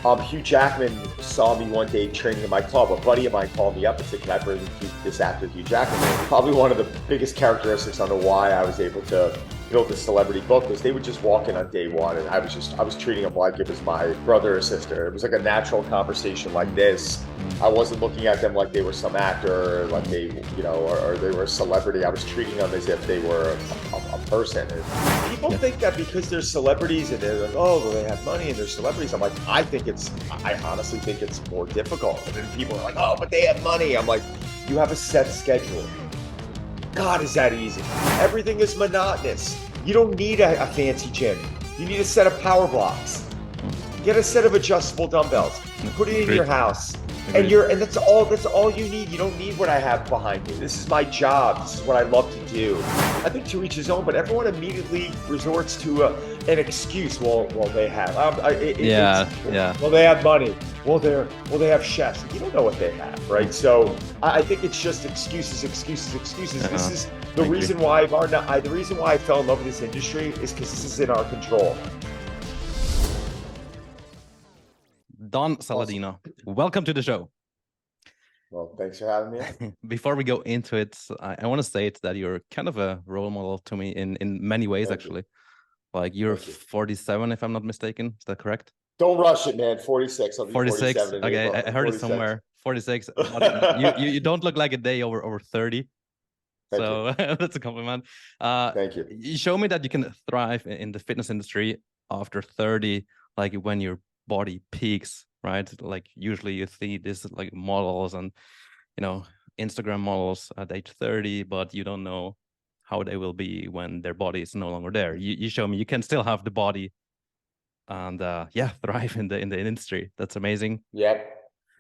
Hugh Jackman saw me one day training in my club. A buddy of mine called me up and said, "Can I bring this actor, Hugh Jackman?" Probably one of the biggest characteristics on why I was able to build a celebrity book was they would just walk in on day one, and I was treating them like it was my brother or sister. It was like a natural conversation like this. I wasn't looking at them like they were some actor, or like they, or they were a celebrity. I was treating them as if they were a person. And people think that because they're celebrities and they're like, oh, well, they have money and they're celebrities. I'm like, I honestly think it's more difficult. And then people are like, oh, but they have money. I'm like, you have a set schedule. God, is that easy? Everything is monotonous. You don't need a fancy gym. You need a set of power blocks. Get a set of adjustable dumbbells. Put it in your house. And that's all you need. You don't need what I have behind me. This is my job. This is what I love to do. I think to each his own, but everyone immediately resorts to an excuse. Well, they have. Well, they have money. Well, they have chefs. You don't know what they have, right? So I think it's just excuses. This is the reason why the reason why I fell in love with this industry is because this is in our control. Don Saladino, welcome to the show. Well, thanks for having me. Before we go into it, I want to state that you're kind of a role model to me in many ways, actually. Like you're 47, if I'm not mistaken. Is that correct? Don't rush it, man. 46. I'll be 46. Okay, I heard 46. It somewhere. 46. you don't look like a day over 30. So that's a compliment. Thank you. You show me that you can thrive in the fitness industry after 30, like when you're body peaks, right? Like usually you see this like models and Instagram models at age 30, but you don't know how they will be when their body is no longer there. You show me you can still have the body and thrive in the industry. That's amazing. Yeah.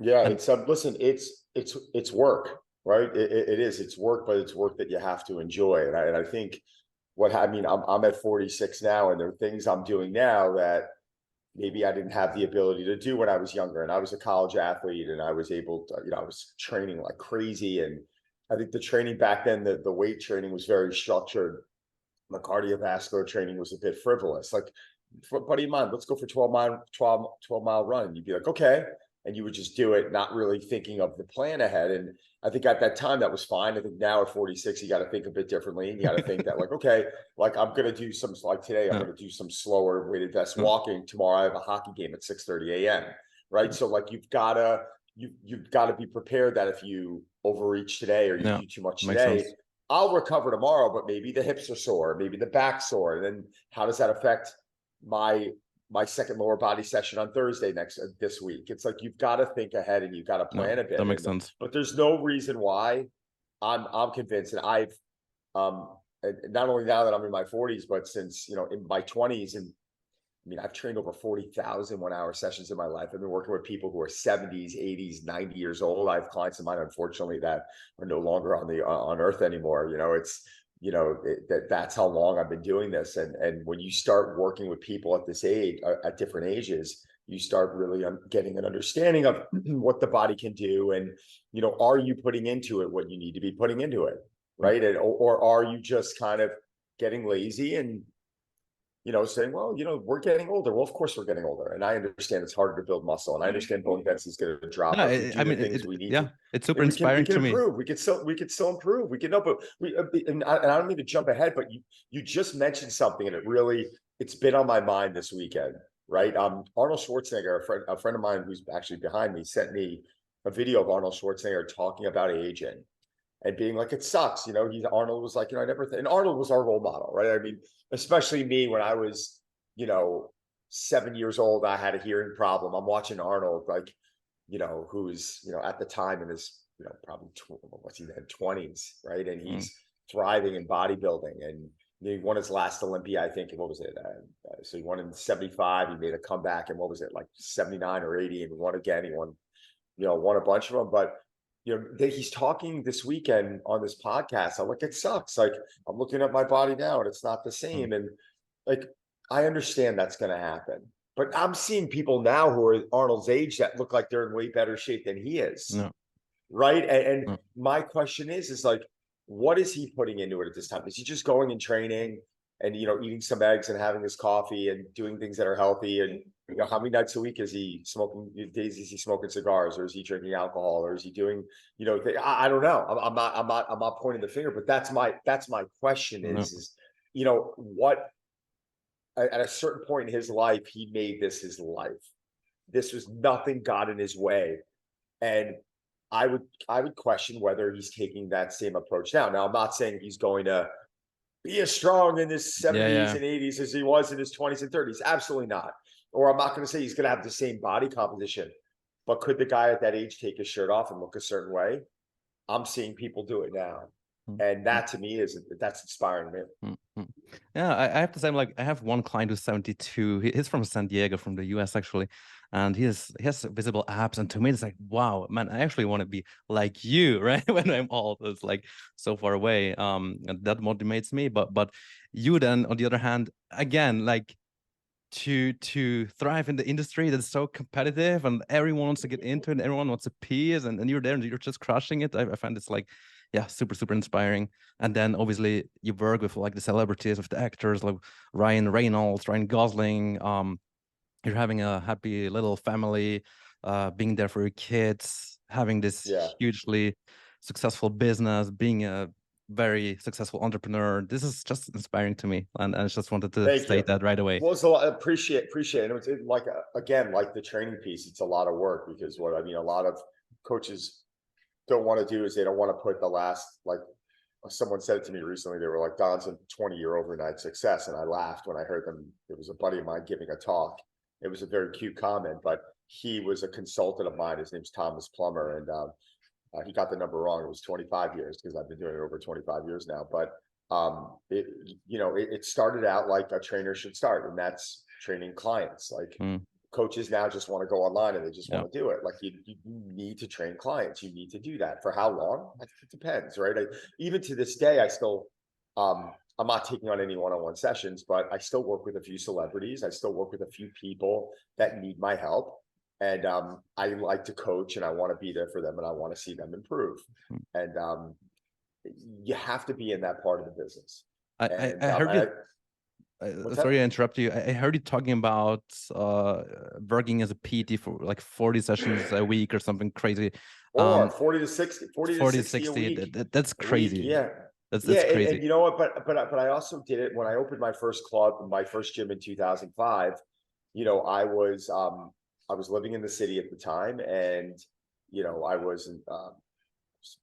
It's listen, it's work, right? It is. It's work, but it's work that you have to enjoy. And I think I'm at 46 now, and there are things I'm doing now that maybe I didn't have the ability to do when I was younger. And I was a college athlete, and I was able to, I was training like crazy. And I think the training back then, the weight training was very structured. The cardiovascular training was a bit frivolous. Like, buddy of mine, let's go for 12-mile run. And you'd be like, okay. And you would just do it, not really thinking of the plan ahead. And I think at that time that was fine. I think now at 46, you got to think a bit differently. And you got to think that like, okay, like I'm going to do some, like today, I'm going to do some slower weighted vest walking. Tomorrow I have a hockey game at 6:30 a.m. Right. So like you've got to be prepared that if you overreach today or you do too much today, I'll recover tomorrow, but maybe the hips are sore, maybe the back's sore. And then how does that affect my second lower body session on Thursday this week? It's like you've got to think ahead and you've got to plan a bit. That makes sense. But there's no reason why I'm convinced, and I've not only now that I'm in my 40s, but since in my 20s, and I've trained over 40,000 1-hour sessions in my life. I've been working with people who are 70s, 80s, 90 years old. I have clients of mine, unfortunately, that are no longer on Earth anymore. That's how long I've been doing this. And when you start working with people at this age, at different ages, you start really getting an understanding of what the body can do. And, are you putting into it what you need to be putting into it? Right. Or are you just kind of getting lazy and, saying, well, we're getting older. Well, of course we're getting older. And I understand it's harder to build muscle, and I understand bone density is going to drop. No, it's super inspiring to me. We could still improve. We can know, but and I don't mean to jump ahead, but you just mentioned something, and it's been on my mind this weekend, right? Arnold Schwarzenegger, a friend of mine who's actually behind me, sent me a video of Arnold Schwarzenegger talking about aging and being like, it sucks. Arnold was like, and Arnold was our role model, right? Especially me when I was, 7 years old, I had a hearing problem. I'm watching Arnold, like, who's, at the time in his, probably what's he then 20s, right? And he's thriving in bodybuilding, and he won his last Olympia, I think. And what was it? So he won in 75. He made a comeback, and what was it, like 79 or 80, and he won again. He won a bunch of them, but he's talking this weekend on this podcast. I'm like, it sucks. Like, I'm looking at my body now and it's not the same. And like, I understand that's going to happen, but I'm seeing people now who are Arnold's age that look like they're in way better shape than he is. No. Right. And my question is like, what is he putting into it at this time? Is he just going and training and, eating some eggs and having his coffee and doing things that are healthy and You know, how many nights a week is he smoking? Days is he smoking cigars, or is he drinking alcohol, or is he doing, you know? I don't know. I'm not pointing the finger, but that's my question No. is, you know, what at a certain point in his life, he made this his life. This was nothing got in his way, and I would question whether he's taking that same approach now. Now, I'm not saying he's going to be as strong in his 70s and 80s as he was in his 20s and 30s. Absolutely not. Or I'm not going to say he's going to have the same body composition, but could the guy at that age take his shirt off and look a certain way? I'm seeing people do it now. And that to me that's inspiring me. Yeah, I have to say, like, I have one client who's 72. He's from San Diego, from the US actually, and he has visible abs. And to me, it's like, wow, man, I actually want to be like you, right? When I'm old, it's like so far away. And that motivates me. But you then, on the other hand, again, like, to thrive in the industry that's so competitive and everyone wants to get into it and everyone wants a piece, and you're there and you're just crushing it. I find it's like, yeah, super inspiring. And then obviously you work with like the celebrities, with the actors like Ryan Reynolds, Ryan Gosling. You're having a happy little family, being there for your kids, having this hugely successful business, being a very successful entrepreneur. This is just inspiring to me, and I just wanted to state that right away. Well, so I appreciate it. It's like, again, like the training piece, it's a lot of work, because what I mean, a lot of coaches don't want to do is they don't want to put the last, like, someone said it to me recently. They were like, Don's a 20-year overnight success. And I laughed when I heard them. It was a buddy of mine giving a talk. It was a very cute comment, but he was a consultant of mine. His name's Thomas Plummer. And he got the number wrong. It was 25 years, because I've been doing it over 25 years now. But it started out like a trainer should start, and that's training clients. Like, coaches now just want to go online and they just want to do it. Like, you need to train clients. You need to do that. For how long? It depends, right? Even to this day, I still, I'm not taking on any one-on-one sessions, but I still work with a few celebrities. I still work with a few people that need my help. And I like to coach, and I want to be there for them, and I want to see them improve. And you have to be in that part of the business. I heard you. Sorry to interrupt you. I heard you talking about working as a PT for like 40 sessions a week or something crazy. Or 40 to 60 to 60 a week. That's crazy. Yeah. That's crazy. And you know what? But I also did it when I opened my first club, my first gym in 2005. You know, I was living in the city at the time, and you know, I wasn't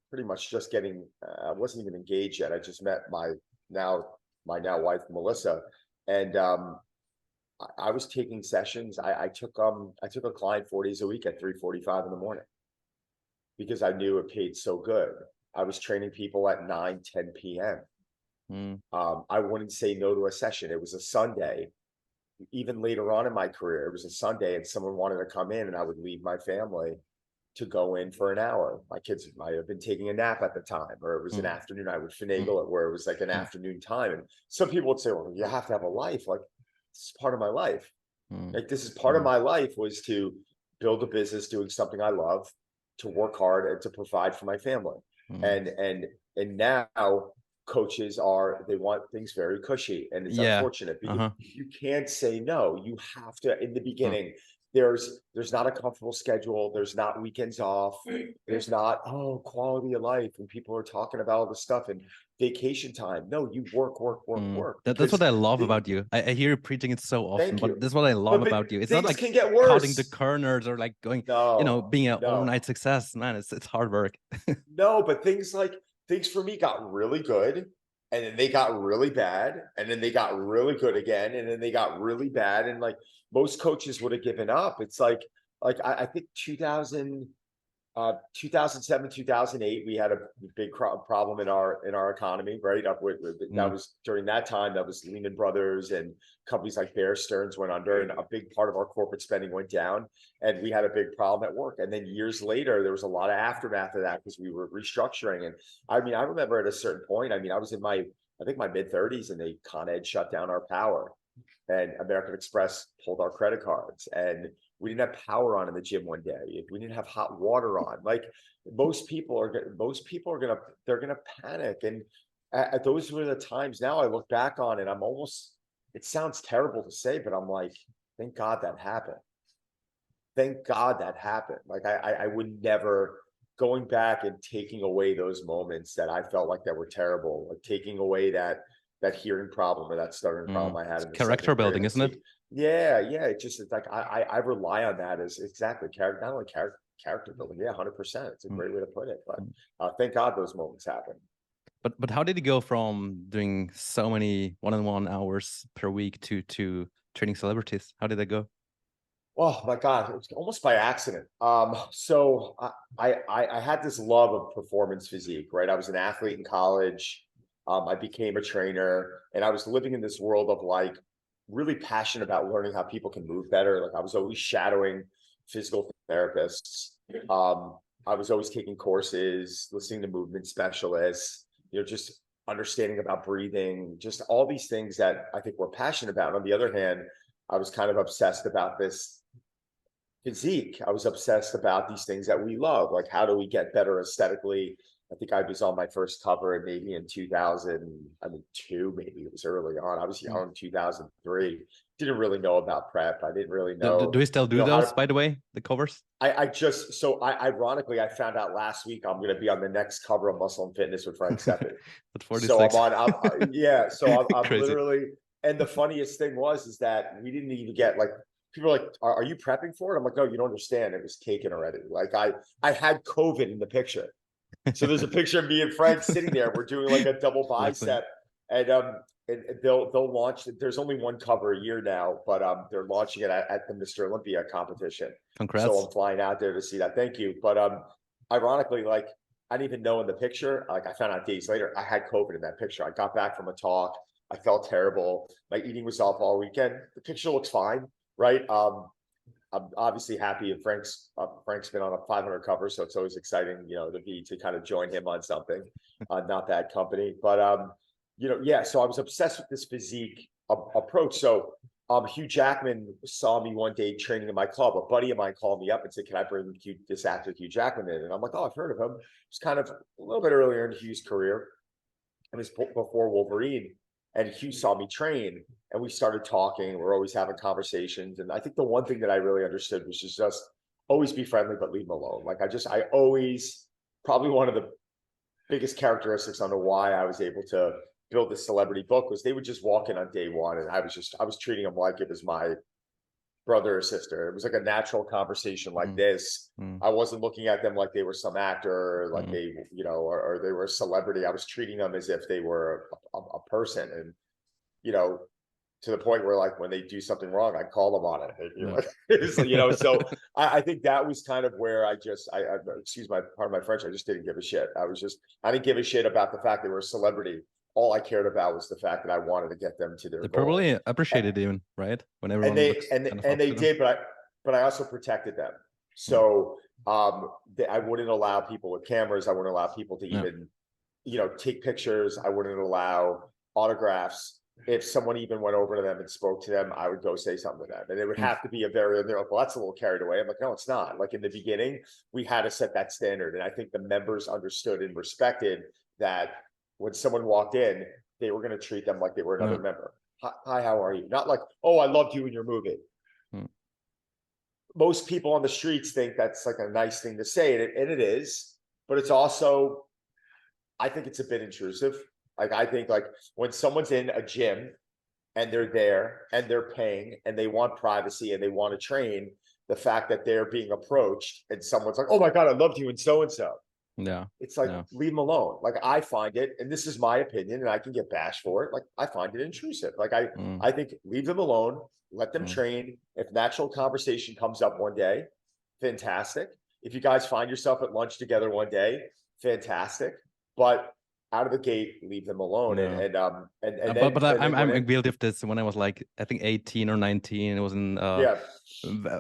pretty much just getting. I wasn't even engaged yet. I just met my now wife, Melissa. And I was taking sessions. I took a client 4 days a week at 3:45 in the morning, because I knew it paid so good. I was training people at 9, 10 p.m. I wouldn't say no to a session. It was a Sunday. Even later on in my career, it was a Sunday, and someone wanted to come in, and I would leave my family to go in for an hour. My kids might have been taking a nap at the time, or it was an afternoon. I would finagle it where it was like an afternoon time. And some people would say, well, you have to have a life. Like, this is part of my life. Like, this is part of my life, was to build a business doing something I love, to work hard, and to provide for my family. And now coaches they want things very cushy, and it's unfortunate, because you can't say no. You have to, in the beginning, there's not a comfortable schedule. There's not weekends off. There's not, quality of life, and people are talking about all this stuff and vacation time. No, you work. That's what I love about you. I hear you preaching it so often, but that's what I love about you. It's not like can get worse. cutting the corners or like going, being an overnight success. Man, it's hard work. No, but things for me got really good, and then they got really bad, and then they got really good again, and then they got really bad. And like, most coaches would have given up. It's like I think 2007, 2008, we had a big problem in our economy, right? That was during that time. That was Lehman Brothers, and companies like Bear Stearns went under, and a big part of our corporate spending went down, and we had a big problem at work. And then years later, there was a lot of aftermath of that, because we were restructuring. And I mean, I remember at a certain point, I mean, I was in my mid-30s, and they Con Ed shut down our power, and American Express pulled our credit cards, and we didn't have power on in the gym one day. We didn't have hot water on. Like, most people are gonna panic. And those were the times. Now I look back on it, it sounds terrible to say, but I'm like, thank God that happened. Thank God that happened. Like I would never, going back and taking away those moments that I felt like that were terrible, like taking away that hearing problem or that stuttering problem I had in the character second grade. building, isn't it? Yeah. It's like I rely on that as exactly character, not only character building. Yeah, 100%. It's a great way to put it. But thank God those moments happen. But how did you go from doing so many one-on-one hours per week to training celebrities? How did that go? Oh my God, it was almost by accident. So I had this love of performance physique, right? I was an athlete in college. I became a trainer, and I was living in this world of like really passionate about learning how people can move better. Like I was always shadowing physical therapists. I was always taking courses, listening to movement specialists, just understanding about breathing, just all these things that I think we're passionate about. On the other hand, I was kind of obsessed about this physique. I was obsessed about these things that we love, like how do we get better aesthetically. I think I was on my first cover maybe in 2002, maybe it was early on. I was young in 2003. Didn't really know about prep. I didn't really know. Do we still do those, by the way, the covers? Ironically, I found out last week I'm going to be on the next cover of Muscle and Fitness with Frank Seppi. So I'm literally, and the funniest thing is that we didn't even get like, people are like, are you prepping for it? I'm like, no, you don't understand. It was taken already. Like I had COVID in the picture. So there's a picture of me and Frank sitting there. We're doing like a double bicep, and they'll launch. There's only one cover a year now, but they're launching it at the Mr. Olympia competition. Congrats. So I'm flying out there to see that. Thank you. But ironically, like I didn't even know in the picture. Like I found out days later, I had COVID in that picture. I got back from a talk. I felt terrible. My eating was off all weekend. The picture looks fine, right? I'm obviously happy, and Frank's been on a 500 cover, so it's always exciting, to kind of join him on something. Not bad company, but yeah. So I was obsessed with this physique approach. So Hugh Jackman saw me one day training in my club. A buddy of mine called me up and said, "Can I bring this actor Hugh Jackman in?" And I'm like, "Oh, I've heard of him." It's kind of a little bit earlier in Hugh's career. It was before Wolverine. And Hugh saw me train, and we started talking. We're always having conversations. And I think the one thing that I really understood was just always be friendly, but leave him alone. Like I always, probably one of the biggest characteristics on why I was able to build this celebrity book was they would just walk in on day one, and I was treating them like it was my brother or sister. It was like a natural conversation like this. I wasn't looking at them like they were some actor, like they, or they were a celebrity. I was treating them as if they were a person, and to the point where like when they do something wrong, I call them on it. So I think that was kind of where I excuse my part of my French, I just didn't give a shit. I didn't give a shit about the fact they were a celebrity. All I cared about was the fact that I wanted to get them to their goal. They probably appreciated even, right? When everyone they did, but I also protected them. So I wouldn't allow people with cameras. I wouldn't allow people to even, take pictures. I wouldn't allow autographs. If someone even went over to them and spoke to them, I would go say something to them. And it would have to be they're like, well, that's a little carried away. I'm like, no, it's not. Like in the beginning, we had to set that standard. And I think the members understood and respected that when someone walked in, they were going to treat them like they were another member. Hi, how are you? Not like, oh, I loved you in your movie. Most people on the streets think that's like a nice thing to say, and it is, but it's also, I think it's a bit intrusive. Like I think like when someone's in a gym and they're there and they're paying and they want privacy and they want to train, the fact that they're being approached and someone's like, "Oh my God, I loved you and so. Yeah. It's like, leave them alone. Like I find it, and this is my opinion, and I can get bashed for it. Like I find it intrusive. Like I think leave them alone, let them train. If natural conversation comes up one day, fantastic. If you guys find yourself at lunch together one day, fantastic. But out of the gate, leave them alone. I'm guilty of this. When I was like, I think 18 or 19, it was in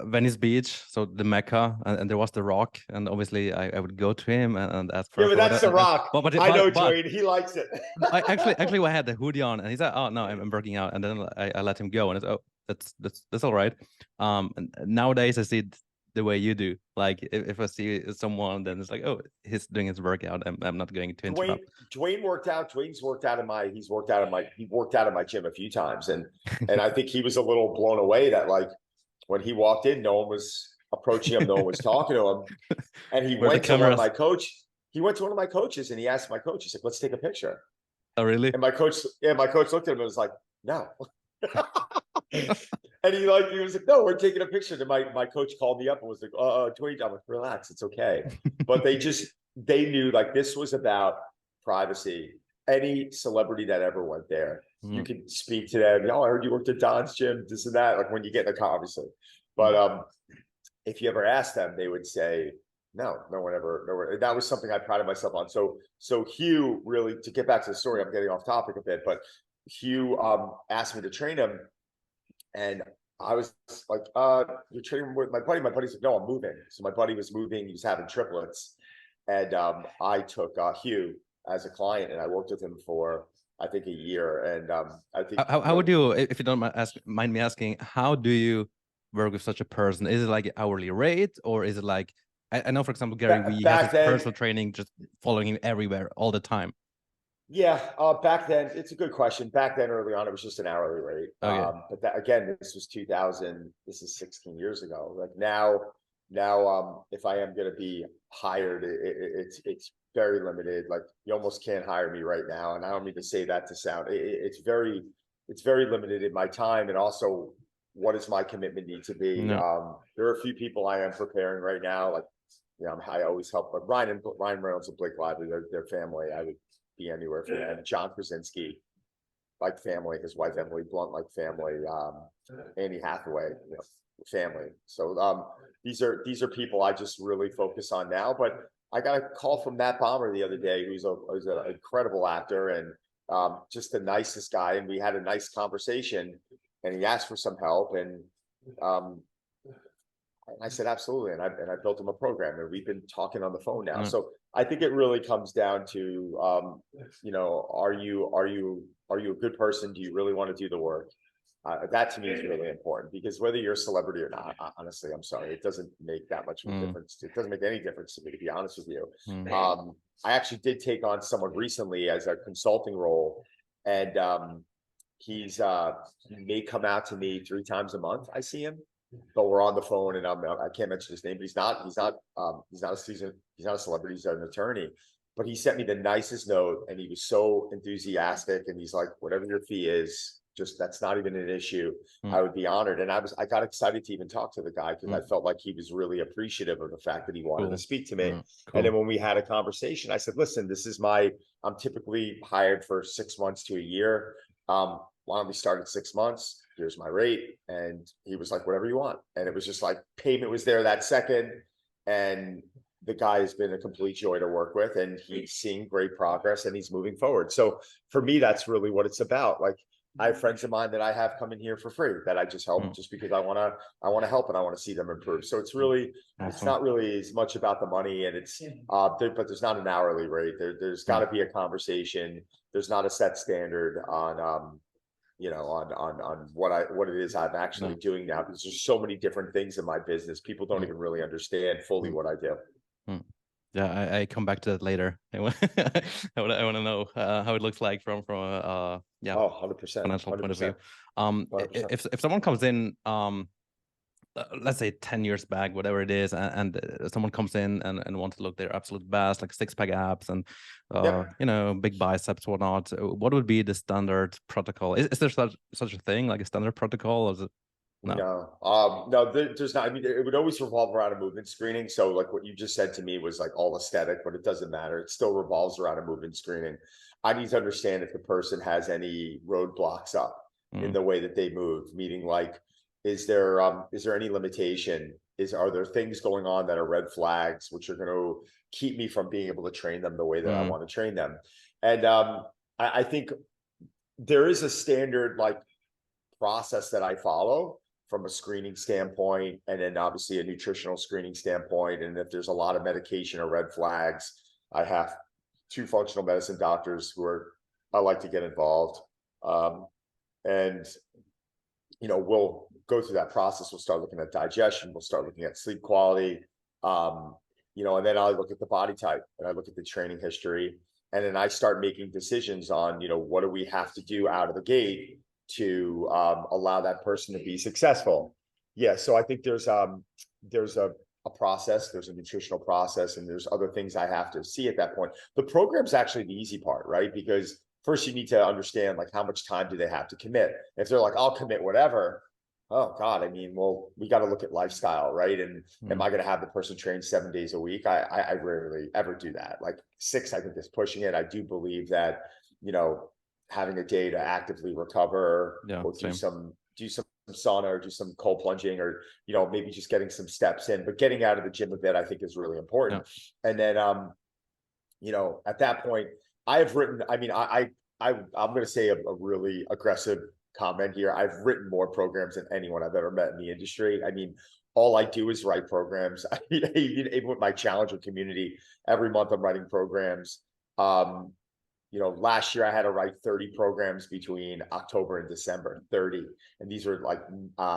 Venice Beach, so the Mecca, and there was The Rock, and obviously I would go to him and ask for. Yeah, but that's The Rock. I know Dwayne. He likes it. actually, I had the hoodie on, and he said, "Oh no, I'm working out," and then I let him go, and it's that's all right. And nowadays I see it the way you do. Like if I see someone, then it's like, oh, he's doing his workout. I'm not going to interrupt. Dwayne worked out. Dwayne's worked out he worked out of my gym a few times, and I think he was a little blown away that like when he walked in, no one was approaching him, no one was talking to him. And he Where the went to one of cameras? my coaches. He went to one of my coaches and he asked my coach, he's like, let's take a picture. Oh, really? And my coach looked at him and was like, no. And he was like, no, we're taking a picture. And my coach called me up and was like, Dwayne, I'm like, relax, it's okay. But they knew like this was about privacy. Any celebrity that ever went there, you could speak to them. I heard you worked at Don's gym, this and that, like when you get in the car, obviously. But if you ever asked them, they would say, no one ever. That was something I prided myself on. So Hugh, really, to get back to the story, I'm getting off topic a bit, but Hugh asked me to train him. And I was like, you're training with my buddy? My buddy's like, no, I'm moving. So my buddy was moving, he was having triplets. And I took Hugh as a client and I worked with him for, I think, a year. And I think— How would you, if you don't mind me asking, how do you work with such a person? Is it like hourly rate, or is it like, I know, for example, Gary Vee has his personal training, just following him everywhere all the time. Yeah, back then, it's a good question. Back then, early on, it was just an hourly rate. Okay. But that, again, this was 2000. This is 16 years ago. Like now, if I am going to be hired, it's very limited. Like you almost can't hire me right now, and I don't mean to say that to sound. It's very limited in my time, and also, what does my commitment need to be? No. There are a few people I am preparing right now. Like, I always help, but Ryan Reynolds and Blake Lively, their family, I would be anywhere for them. John Krasinski, like family, his wife Emily Blunt, like family, Annie Hathaway, family. So these are people I just really focus on now. But I got a call from Matt Bomer the other day, who's an incredible actor and just the nicest guy, and we had a nice conversation, and he asked for some help, and I said absolutely, and I built him a program, and we've been talking on the phone now. So I think it really comes down to are you a good person? Do you really want to do the work? That to me is really important, because whether you're a celebrity or not, honestly, I'm sorry, it doesn't make that much of a difference. It doesn't make any difference to me, to be honest with you. I actually did take on someone recently as a consulting role, and he may come out to me 3 times a month. I see him, but we're on the phone, and I can't mention his name, but he's not a celebrity. He's an attorney, but he sent me the nicest note, and he was so enthusiastic, and he's like, whatever your fee is, just, that's not even an issue. I would be honored. And I got excited to even talk to the guy, because I felt like he was really appreciative of the fact that he wanted to speak to me. And then when we had a conversation, I said, listen, I'm typically hired for 6 months to a year. Why don't we start at 6 months? Here's my rate. And he was like, whatever you want. And it was just like, payment was there that second. And the guy has been a complete joy to work with, and he's seeing great progress, and he's moving forward. So for me, that's really what it's about. Like, I have friends of mine that I have come in here for free, that I just help just because I want to help, and I want to see them improve. So it's really, it's not really as much about the money, and it's, but there's not an hourly rate. There's got to be a conversation. There's not a set standard on, on what it is I'm actually doing now, because there's so many different things in my business. People don't even really understand fully what I do. Yeah, I come back to that later. I want to know how it looks like from a 100%, financial point of view. 100%. If someone comes in, let's say 10 years back, whatever it is, and someone comes in and wants to look their absolute best, like 6-pack abs and big biceps, whatnot, what would be the standard protocol? Is there such a thing, like a standard protocol, or is it? No, there's not. I mean, it would always revolve around a movement screening. So like what you just said to me was like all aesthetic, but it doesn't matter. It still revolves around a movement screening. I need to understand if the person has any roadblocks up in the way that they move, meaning like, is there any limitation? Are there things going on that are red flags, which are going to keep me from being able to train them the way that I want to train them? And I think there is a standard like process that I follow from a screening standpoint, and then obviously a nutritional screening standpoint. And if there's a lot of medication or red flags, I have 2 functional medicine doctors who I like to get involved. And we'll go through that process. We'll start looking at digestion. We'll start looking at sleep quality. And then I look at the body type, and I look at the training history, and then I start making decisions on, what do we have to do out of the gate to allow that person to be successful. Yeah, so I think there's a process, there's a nutritional process, and there's other things I have to see at that point. The program's actually the easy part, right? Because first you need to understand like how much time do they have to commit. If they're like, I'll commit whatever, oh God, I mean, well, we got to look at lifestyle, right? And am I going to have the person train 7 days a week? I rarely ever do that. Like 6, I think is pushing it. I do believe that, you know, having a day to actively recover, or do some sauna, or do some cold plunging, or, you know, maybe just getting some steps in, but getting out of the gym a bit, I think is really important. And then, you know, at that point, I have written, I mean, I'm going to say a really aggressive comment here. I've written more programs than anyone I've ever met in the industry. I mean, all I do is write programs. I mean, even with my Challenger community, every month I'm writing programs. You know, last year I had to write 30 programs between October and December, 30. And these are like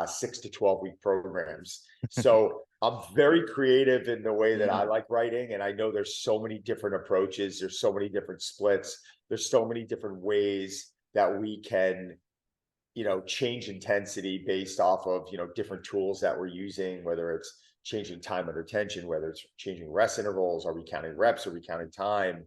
6 to 12 week programs. So I'm very creative in the way that I like writing. And I know there's so many different approaches. There's so many different splits. There's so many different ways that we can, you know, change intensity based off of, you know, different tools that we're using, whether it's changing time under tension, whether it's changing rest intervals, are we counting reps, are we counting time?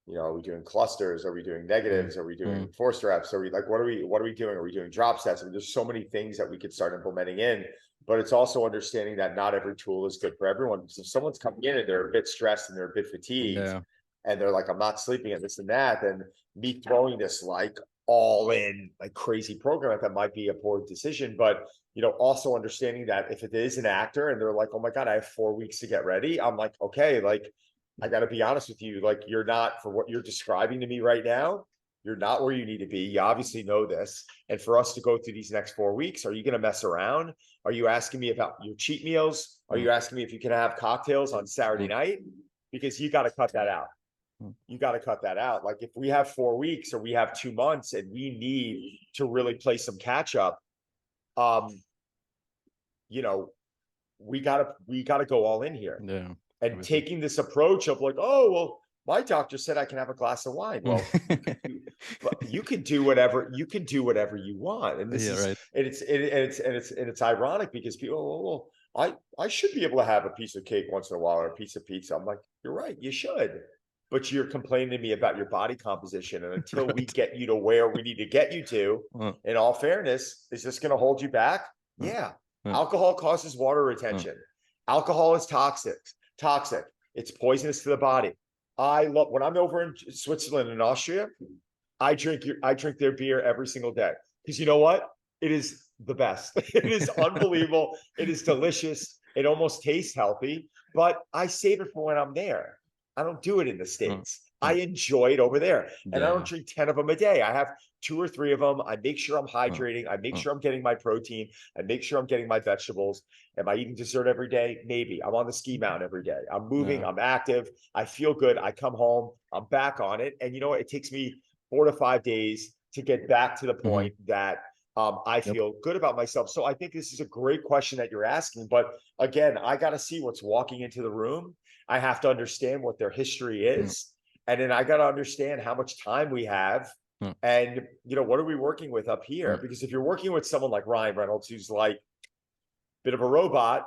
You know, are we doing clusters? Are we doing negatives? Are we doing forced reps? Are we like, what are we doing? Are we doing drop sets? I mean, there's so many things that we could start implementing in, but it's also understanding that not every tool is good for everyone. Because if someone's coming in and they're a bit stressed and they're a bit fatigued, and they're like, I'm not sleeping and this and that, then me throwing this like all in like crazy program, that might be a poor decision. But, you know, also understanding that if it is an actor and they're like, oh my God, I have 4 weeks to get ready. I'm like, okay, like, I got to be honest with you, like, you're not, for what you're describing to me right now, you're not where you need to be. You obviously know this. And for us to go through these next 4 weeks, are you going to mess around? Are you asking me about your cheat meals? Are you asking me if you can have cocktails on Saturday night? Because you got to cut that out. You got to cut that out. Like, if we have 4 weeks or we have 2 months and we need to really play some catch up, you know, we gotta go all in here. Yeah. And taking this approach of like, oh, well, my doctor said I can have a glass of wine. Well, you can do whatever you want. And this is, right. and it's ironic because people, well, I should be able to have a piece of cake once in a while, or a piece of pizza. I'm like, you're right, you should. But you're complaining to me about your body composition. And until we get you to where we need to get you to, in all fairness, is this going to hold you back? Yeah. Alcohol causes water retention. Alcohol is toxic. It's poisonous to the body. I love, when I'm over in Switzerland and Austria, I drink their beer every single day, because you know what? It is the best. It is unbelievable. It is delicious. It almost tastes healthy, but I save it for when I'm there. I don't do it in the States. I enjoy it over there. And I don't drink 10 of them a day. I have 2 or 3 of them. I make sure I'm hydrating. I make sure I'm getting my protein. I make sure I'm getting my vegetables. Am I eating dessert every day? Maybe. I'm on the ski mountain every day. I'm moving. I'm active. I feel good. I come home. I'm back on it. And you know what? It takes me 4 to 5 days to get back to the point that I feel good about myself. So I think this is a great question that you're asking. But again, I got to see what's walking into the room. I have to understand what their history is. And then I got to understand how much time we have. And, you know, what are we working with up here? Because if you're working with someone like Ryan Reynolds, who's like a bit of a robot,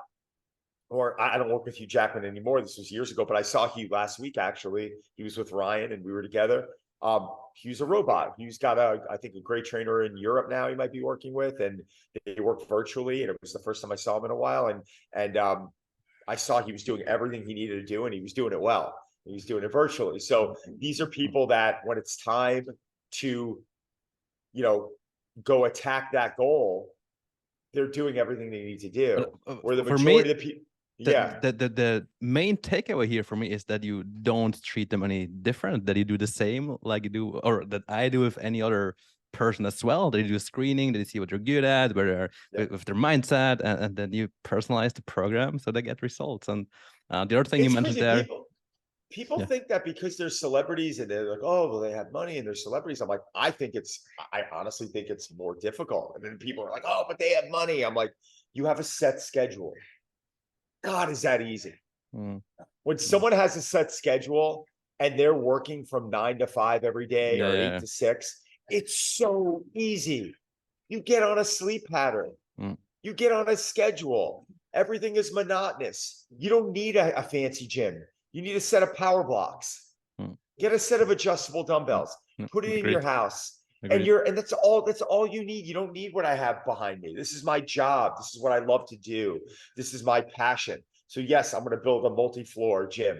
or I don't work with Hugh Jackman anymore. This was years ago, but I saw Hugh last week, actually. He was with Ryan and we were together. Hugh's a robot. Hugh's got I think a great trainer in Europe now he might be working with, and they work virtually. And it was the first time I saw him in a while. And I saw he was doing everything he needed to do, and he was doing it well. He's doing it virtually. So these are people that when it's time to, you know, go attack that goal, they're doing everything they need to do. Where the majority of the people, the main takeaway here for me is that you don't treat them any different, that you do the same like you do, or that I do with any other person as well. They do screening, they see what they're good at, where they're with their mindset, and then you personalize the program so they get results. And the other thing you mentioned there, people think that because they're celebrities and they're like, oh, well, they have money and they're celebrities. I'm like, I honestly think it's more difficult. And then people are like, oh, but they have money. I'm like, you have a set schedule. God, is that easy? When someone has a set schedule and they're working from 9 to 5 every day, or 8 to 6, it's so easy. You get on a sleep pattern. You get on a schedule. Everything is monotonous. You don't need a fancy gym. You need a set of power blocks. Get a set of adjustable dumbbells. Put it in your house. And that's all you need. You don't need what I have behind me. This is my job. This is what I love to do. This is my passion. So yes, I'm going to build a multi-floor gym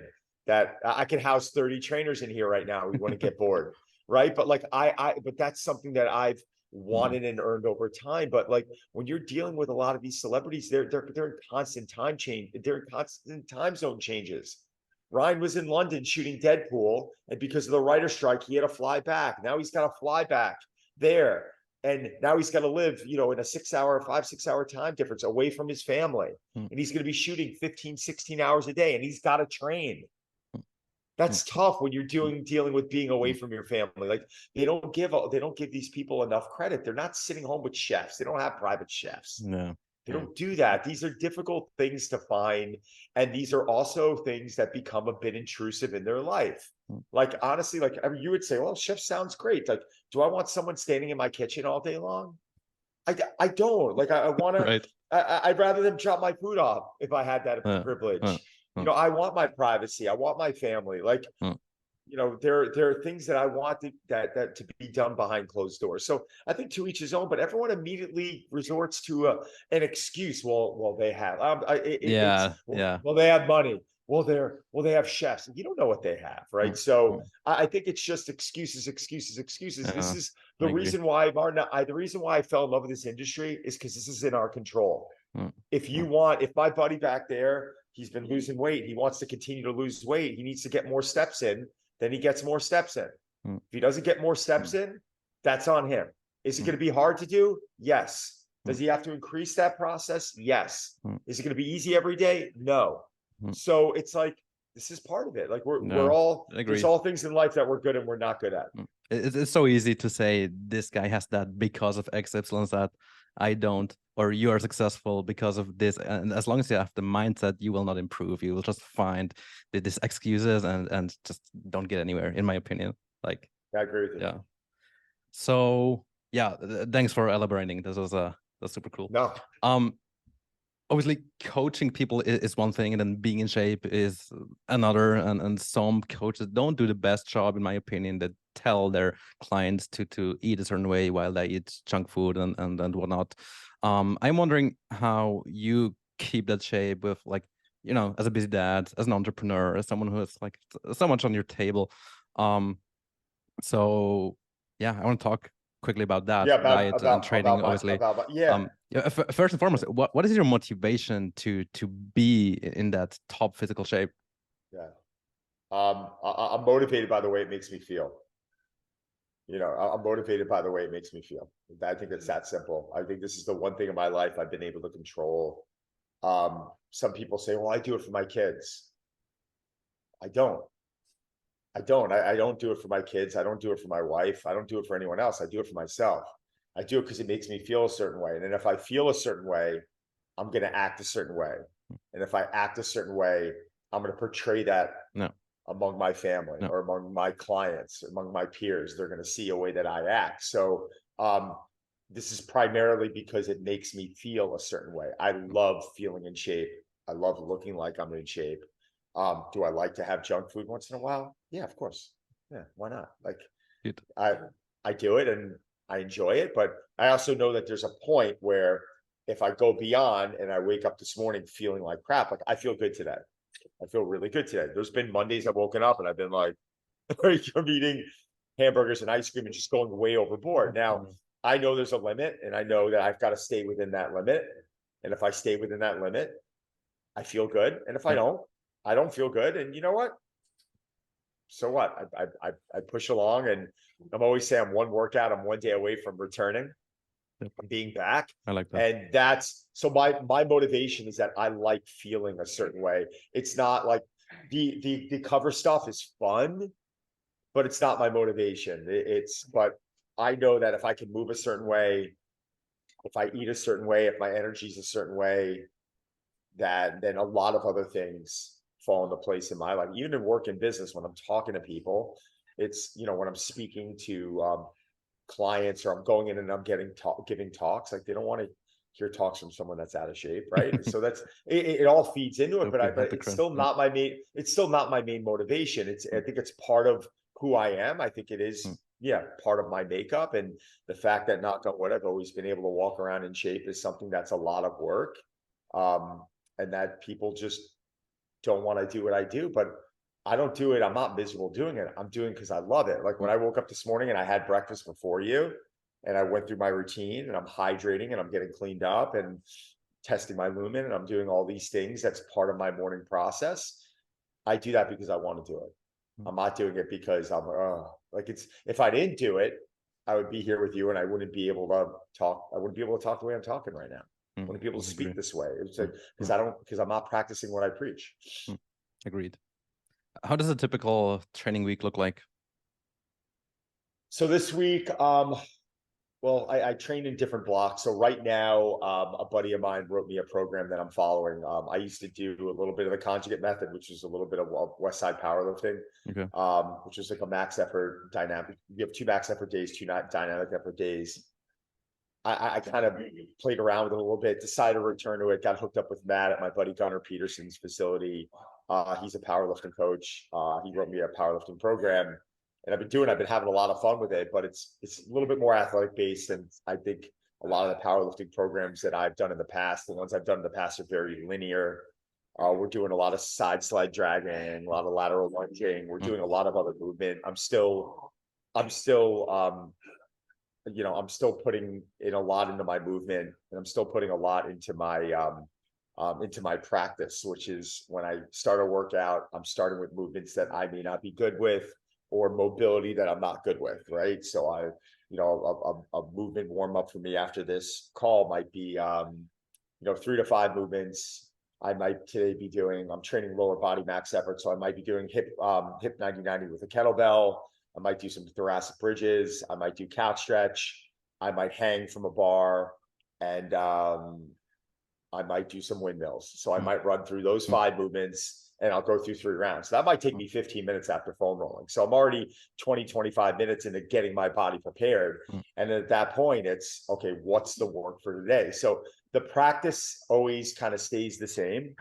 that I can house 30 trainers in here right now. We want to get bored, right? But like but that's something that I've wanted and earned over time. But like when you're dealing with a lot of these celebrities, they're in constant time change. They're in constant time zone changes. Ryan was in London shooting Deadpool, and because of the writer's strike, he had to fly back. Now he's got to fly back there. And now he's got to live, in a 5-6 hour time difference away from his family. And he's going to be shooting 15, 16 hours a day, and he's got to train. That's tough when you're dealing with being away from your family. Like they don't give these people enough credit. They're not sitting home with chefs. They don't have private chefs. No. They don't do that. These are difficult things to find. And these are also things that become a bit intrusive in their life. Like, honestly, like you would say, well, chef sounds great. Like, do I want someone standing in my kitchen all day long? I don't. Like, I want to, I'd rather them drop my food off if I had that privilege. I want my privacy. I want my family. Like, there are things that I want that to be done behind closed doors. So I think to each his own, but everyone immediately resorts to an excuse. Well, they have, well, they have money. Well, they have chefs. You don't know what they have, right? So I think it's just excuses. This is the reason why, Martin, the reason why I fell in love with this industry is because this is in our control. If my buddy back there, he's been losing weight, he wants to continue to lose weight, he needs to get more steps in, then he gets more steps in. If he doesn't get more steps in, that's on him. Is it going to be hard to do? Yes. Does he have to increase that process? Yes. Is it going to be easy every day? No. So it's like, this is part of it. Like there's all things in life that we're good and we're not good at. It's so easy to say this guy has that because of X, Y, Z. I don't, or you are successful because of this. And as long as you have the mindset, you will not improve. You will just find these excuses and just don't get anywhere, in my opinion. Like, I agree with you. Yeah. So yeah, thanks for elaborating. This was that's super cool. No. Obviously, coaching people is one thing, and then being in shape is another. And some coaches don't do the best job, in my opinion, that tell their clients to eat a certain way while they eat junk food and whatnot. I'm wondering how you keep that shape with, like, as a busy dad, as an entrepreneur, as someone who has like so much on your table. So yeah, I want to talk quickly about that. Diet and training, obviously. First and foremost, what is your motivation to be in that top physical shape? I'm motivated by the way it makes me feel. I'm motivated by the way it makes me feel. I think it's that simple. I think this is the one thing in my life I've been able to control. Some people say, well, I do it for my kids. I don't do it for my kids. I don't do it for my wife. I don't do it for anyone else. I do it for myself. I do it because it makes me feel a certain way. And then if I feel a certain way, I'm going to act a certain way. And if I act a certain way, I'm going to portray that among my family or among my clients, among my peers. They're going to see a way that I act. So this is primarily because it makes me feel a certain way. I love feeling in shape. I love looking like I'm in shape. Do I like to have junk food once in a while? Yeah, of course. Yeah, why not? Like, I do it and I enjoy it, but I also know that there's a point where if I go beyond and I wake up this morning feeling like crap, like I feel good today. I feel really good today. There's been Mondays I've woken up and I've been like, I'm eating hamburgers and ice cream and just going way overboard. Now, I know there's a limit and I know that I've got to stay within that limit. And if I stay within that limit, I feel good. And if I don't feel good. And you know what? So what? I push along, and I'm always saying I'm one workout, I'm one day away from returning, from being back. I like that. And that's so my motivation is that I like feeling a certain way. It's not like the cover stuff is fun, but it's not my motivation. But I know that if I can move a certain way, if I eat a certain way, if my energy is a certain way, then a lot of other things fall into place in my life. Even in work and business, when I'm talking to people, it's, when I'm speaking to clients or I'm going in and I'm giving talks, like they don't want to hear talks from someone that's out of shape, right? So that's it all feeds into it, but it's still not my main. It's still not my main motivation. I think it's part of who I am. I think it is, yeah, part of my makeup, and the fact that, knock on wood, I've always been able to walk around in shape is something that's a lot of work, and that people just don't want to do what I do, but I don't do it. I'm not miserable doing it. I'm doing because I love it. Like when I woke up this morning and I had breakfast before you, and I went through my routine, and I'm hydrating, and I'm getting cleaned up and testing my lumen, and I'm doing all these things. That's part of my morning process. I do that because I want to do it. I'm not doing it because I'm like, it's, if I didn't do it, I would be here with you and I wouldn't be able to talk. I wouldn't be able to talk the way I'm talking right now. I wouldn't be able to speak this way. It's like, because I'm not practicing what I preach. Agreed. How does a typical training week look like? So this week, well, I train in different blocks. So right now, a buddy of mine wrote me a program that I'm following. I used to do a little bit of the conjugate method, which is a little bit of West Side powerlifting, which is like a max effort dynamic. You have 2 max effort days, 2 dynamic effort days. I kind of played around with it a little bit, decided to return to it, got hooked up with Matt at my buddy Gunnar Peterson's facility. He's a powerlifting coach. He wrote me a powerlifting program. And I've been having a lot of fun with it, but it's a little bit more athletic based. And I think a lot of the powerlifting programs that I've done in the past, the ones I've done in the past, are very linear. We're doing a lot of side slide dragging, a lot of lateral lunging. We're doing a lot of other movement. I'm still putting in a lot into my movement, and I'm still putting a lot into my practice, which is when I start a workout, I'm starting with movements that I may not be good with, or mobility that I'm not good with, right? So a movement warm up for me after this call might be, 3 to 5 movements. I might today be doing, I'm training lower body max effort. So I might be doing hip 90-90 with a kettlebell. I might do some thoracic bridges. I might do couch stretch. I might hang from a bar, and I might do some windmills. So I might run through those 5 movements, and I'll go through 3 rounds. So that might take me 15 minutes after foam rolling. So I'm already 20, 25 minutes into getting my body prepared. And at that point, it's, okay, what's the work for today? So the practice always kind of stays the same,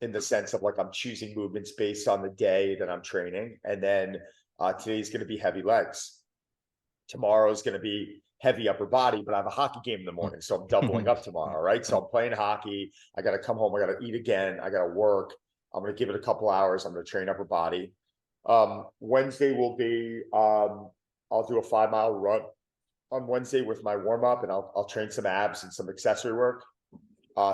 in the sense of, like, I'm choosing movements based on the day that I'm training. And then today's going to be heavy legs. Tomorrow is going to be heavy upper body, but I have a hockey game in the morning, so I'm doubling up tomorrow, right? So I'm playing hockey. I got to come home. I got to eat again. I got to work. I'm going to give it a couple hours. I'm going to train upper body. Wednesday will be, I'll do a 5-mile run on Wednesday with my warm up, and I'll train some abs and some accessory work.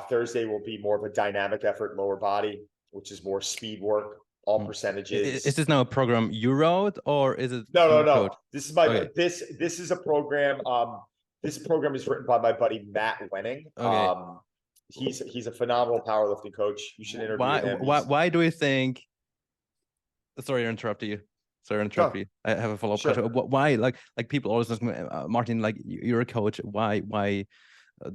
Thursday will be more of a dynamic effort, lower body, which is more speed work. All percentages. Is this now a program you wrote, or is it? No. This is my this is a program. This program is written by my buddy Matt Wenning. He's a phenomenal powerlifting coach. You should interview him. Why do you think? Sorry to interrupt you. I have a follow-up question. Why, like people always ask me, Martin, like, you're a coach. Why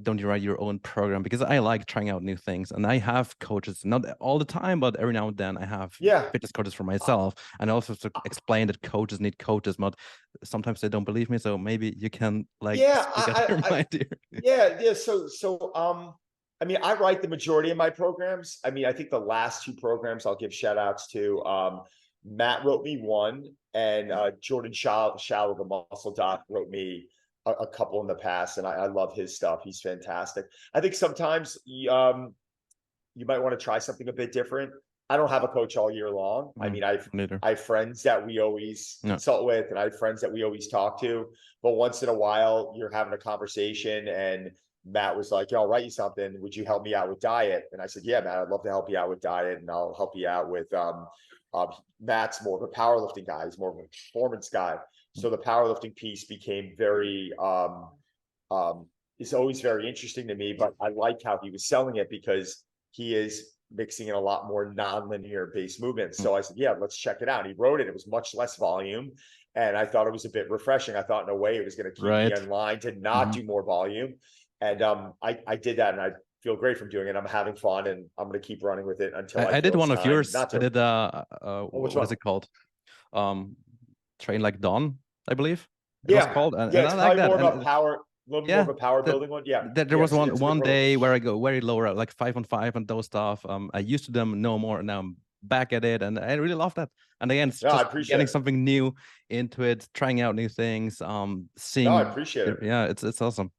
don't you write your own program? Because I like trying out new things, and I have coaches, not all the time, but every now and then I have fitness coaches for myself, and also to explain that coaches need coaches, but sometimes they don't believe me. So maybe you can, like, speak out your mind here. So I mean, I write the majority of my programs. I mean, I think the last 2 programs I'll give shout outs to. Matt wrote me one, and Jordan Shaw, the muscle doc, wrote me a couple in the past, and I love his stuff. He's fantastic. I think sometimes you might want to try something a bit different. I don't have a coach all year long. I mean, I have friends that we always consult with, and I have friends that we always talk to. But once in a while, you're having a conversation, and Matt was like, "Yo, I'll write you something. Would you help me out with diet?" And I said, "Yeah, Matt, I'd love to help you out with diet, and I'll help you out with." Matt's more of a powerlifting guy. He's more of a performance guy. So the powerlifting piece became very, it's always very interesting to me, but I like how he was selling it, because he is mixing in a lot more non-linear based movements. So I said, yeah, let's check it out. He wrote it. It was much less volume, and I thought it was a bit refreshing. I thought in a way it was going to keep me in line to not do more volume. And I did that, and I feel great from doing it. I'm having fun, and I'm going to keep running with it until I did one of yours. I did what is it called? Train Like Don, I believe. It was called. It's probably more about power. A little more Yeah, of a power building one. Yeah. there was So it's a good one day approach. where I go very low, like 5-on-5 and those stuff. I used to them no more. Now I'm back at it, and I really love that. And again, it's No, I just appreciate getting it. something new into it, trying out new things, No, I seeing. appreciate it. Yeah, it's awesome.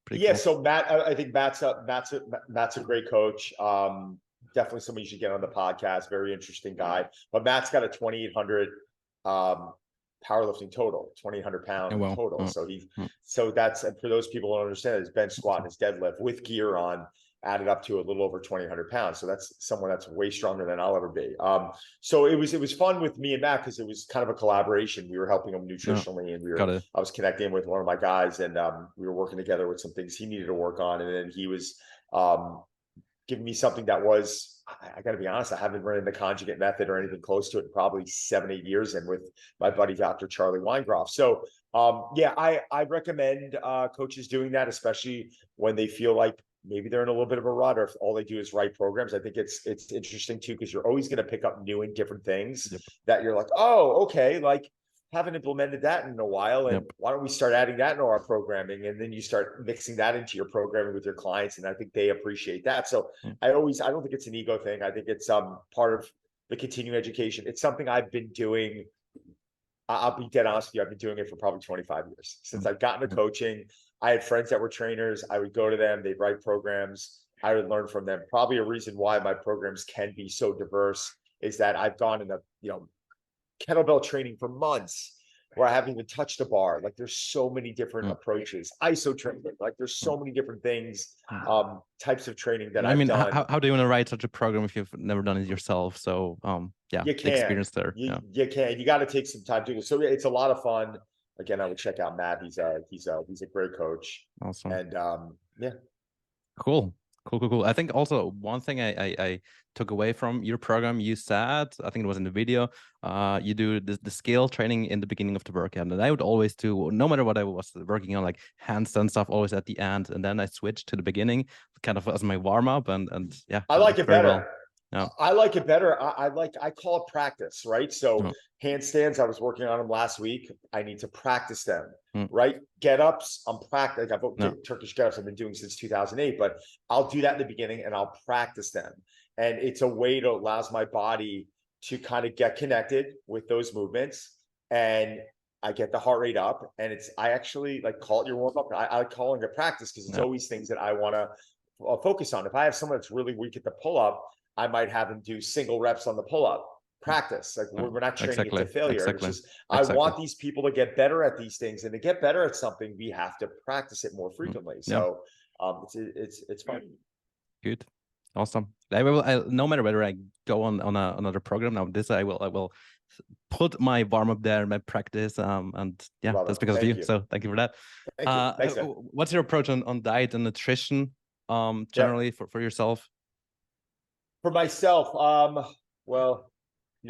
Pretty Yeah, cool. so Matt, I think Matt's a great coach. Definitely somebody you should get on the podcast. Very interesting guy. But Matt's got a 2,800 um, powerlifting total, 2,800 Yeah, pound well, total. So that's, and for those people who don't understand, his bench squat and his deadlift with gear on added up to a little over 2,800 pounds. So that's someone that's way stronger than I'll ever be. So it was fun with me and Matt because it was kind of a collaboration. We were helping him nutritionally, and I was connecting with one of my guys, and we were working together with some things he needed to work on, and then he was giving me something that was, I got to be honest, I haven't run the conjugate method or anything close to it in probably 7-8 years, and with my buddy Dr. Charlie Weingroff. So yeah, I recommend coaches doing that, especially when they feel like maybe they're in a little bit of a rut, or if all they do is write programs. I think it's interesting too, because you're always going to pick up new and different things that you're like, oh, okay, like haven't implemented that in a while, and why don't we start adding that into our programming? And then you start mixing that into your programming with your clients, and I think they appreciate that. So I don't think it's an ego thing. I think it's part of the continuing education. It's something I've been doing. I'll be dead honest with you. I've been doing it for probably 25 years since I've gotten into coaching. I had friends that were trainers. I would go to them. They'd write programs. I would learn from them. Probably a reason why my programs can be so diverse is that I've gone in the, kettlebell training for months where I haven't even touched a bar. Like there's so many different approaches. ISO training, like there's so many different things, types of training that I've done. How do you want to write such a program if you've never done it yourself? So yeah, you the can. experience there. You can. You got to take some time to do it. So it's a lot of fun. Again, I would check out Matt. He's a great coach. Awesome. And yeah. Cool. I think also one thing I took away from your program, you said, I think it was in the video, you do the skill training in the beginning of the workout. And I would always do, no matter what I was working on, like handstand stuff, always at the end. And then I switched to the beginning, kind of as my warm up. And yeah, I like it better. Well. Yeah. I like it better. I call it practice, right? So handstands, I was working on them last week. I need to practice them, right? Get ups, I'm practicing. Turkish get ups I've been doing since 2008, but I'll do that in the beginning and I'll practice them. And it's a way to allows my body to kind of get connected with those movements. And I get the heart rate up, and I actually like call it your warm up. I like calling it practice because it's always things that I want to focus on. If I have someone that's really weak at the pull up, I might have them do single reps on the pull-up. Practice. Like we're not training it to failure. It's just I want these people to get better at these things, and to get better at something, we have to practice it more frequently. So it's fun. Good, awesome. No matter whether I go on another program now, I will put my warm up there, my practice, and yeah, that's because of you. So thank you for that. Thanks, what's your approach on diet and nutrition, generally for yourself? For myself, well,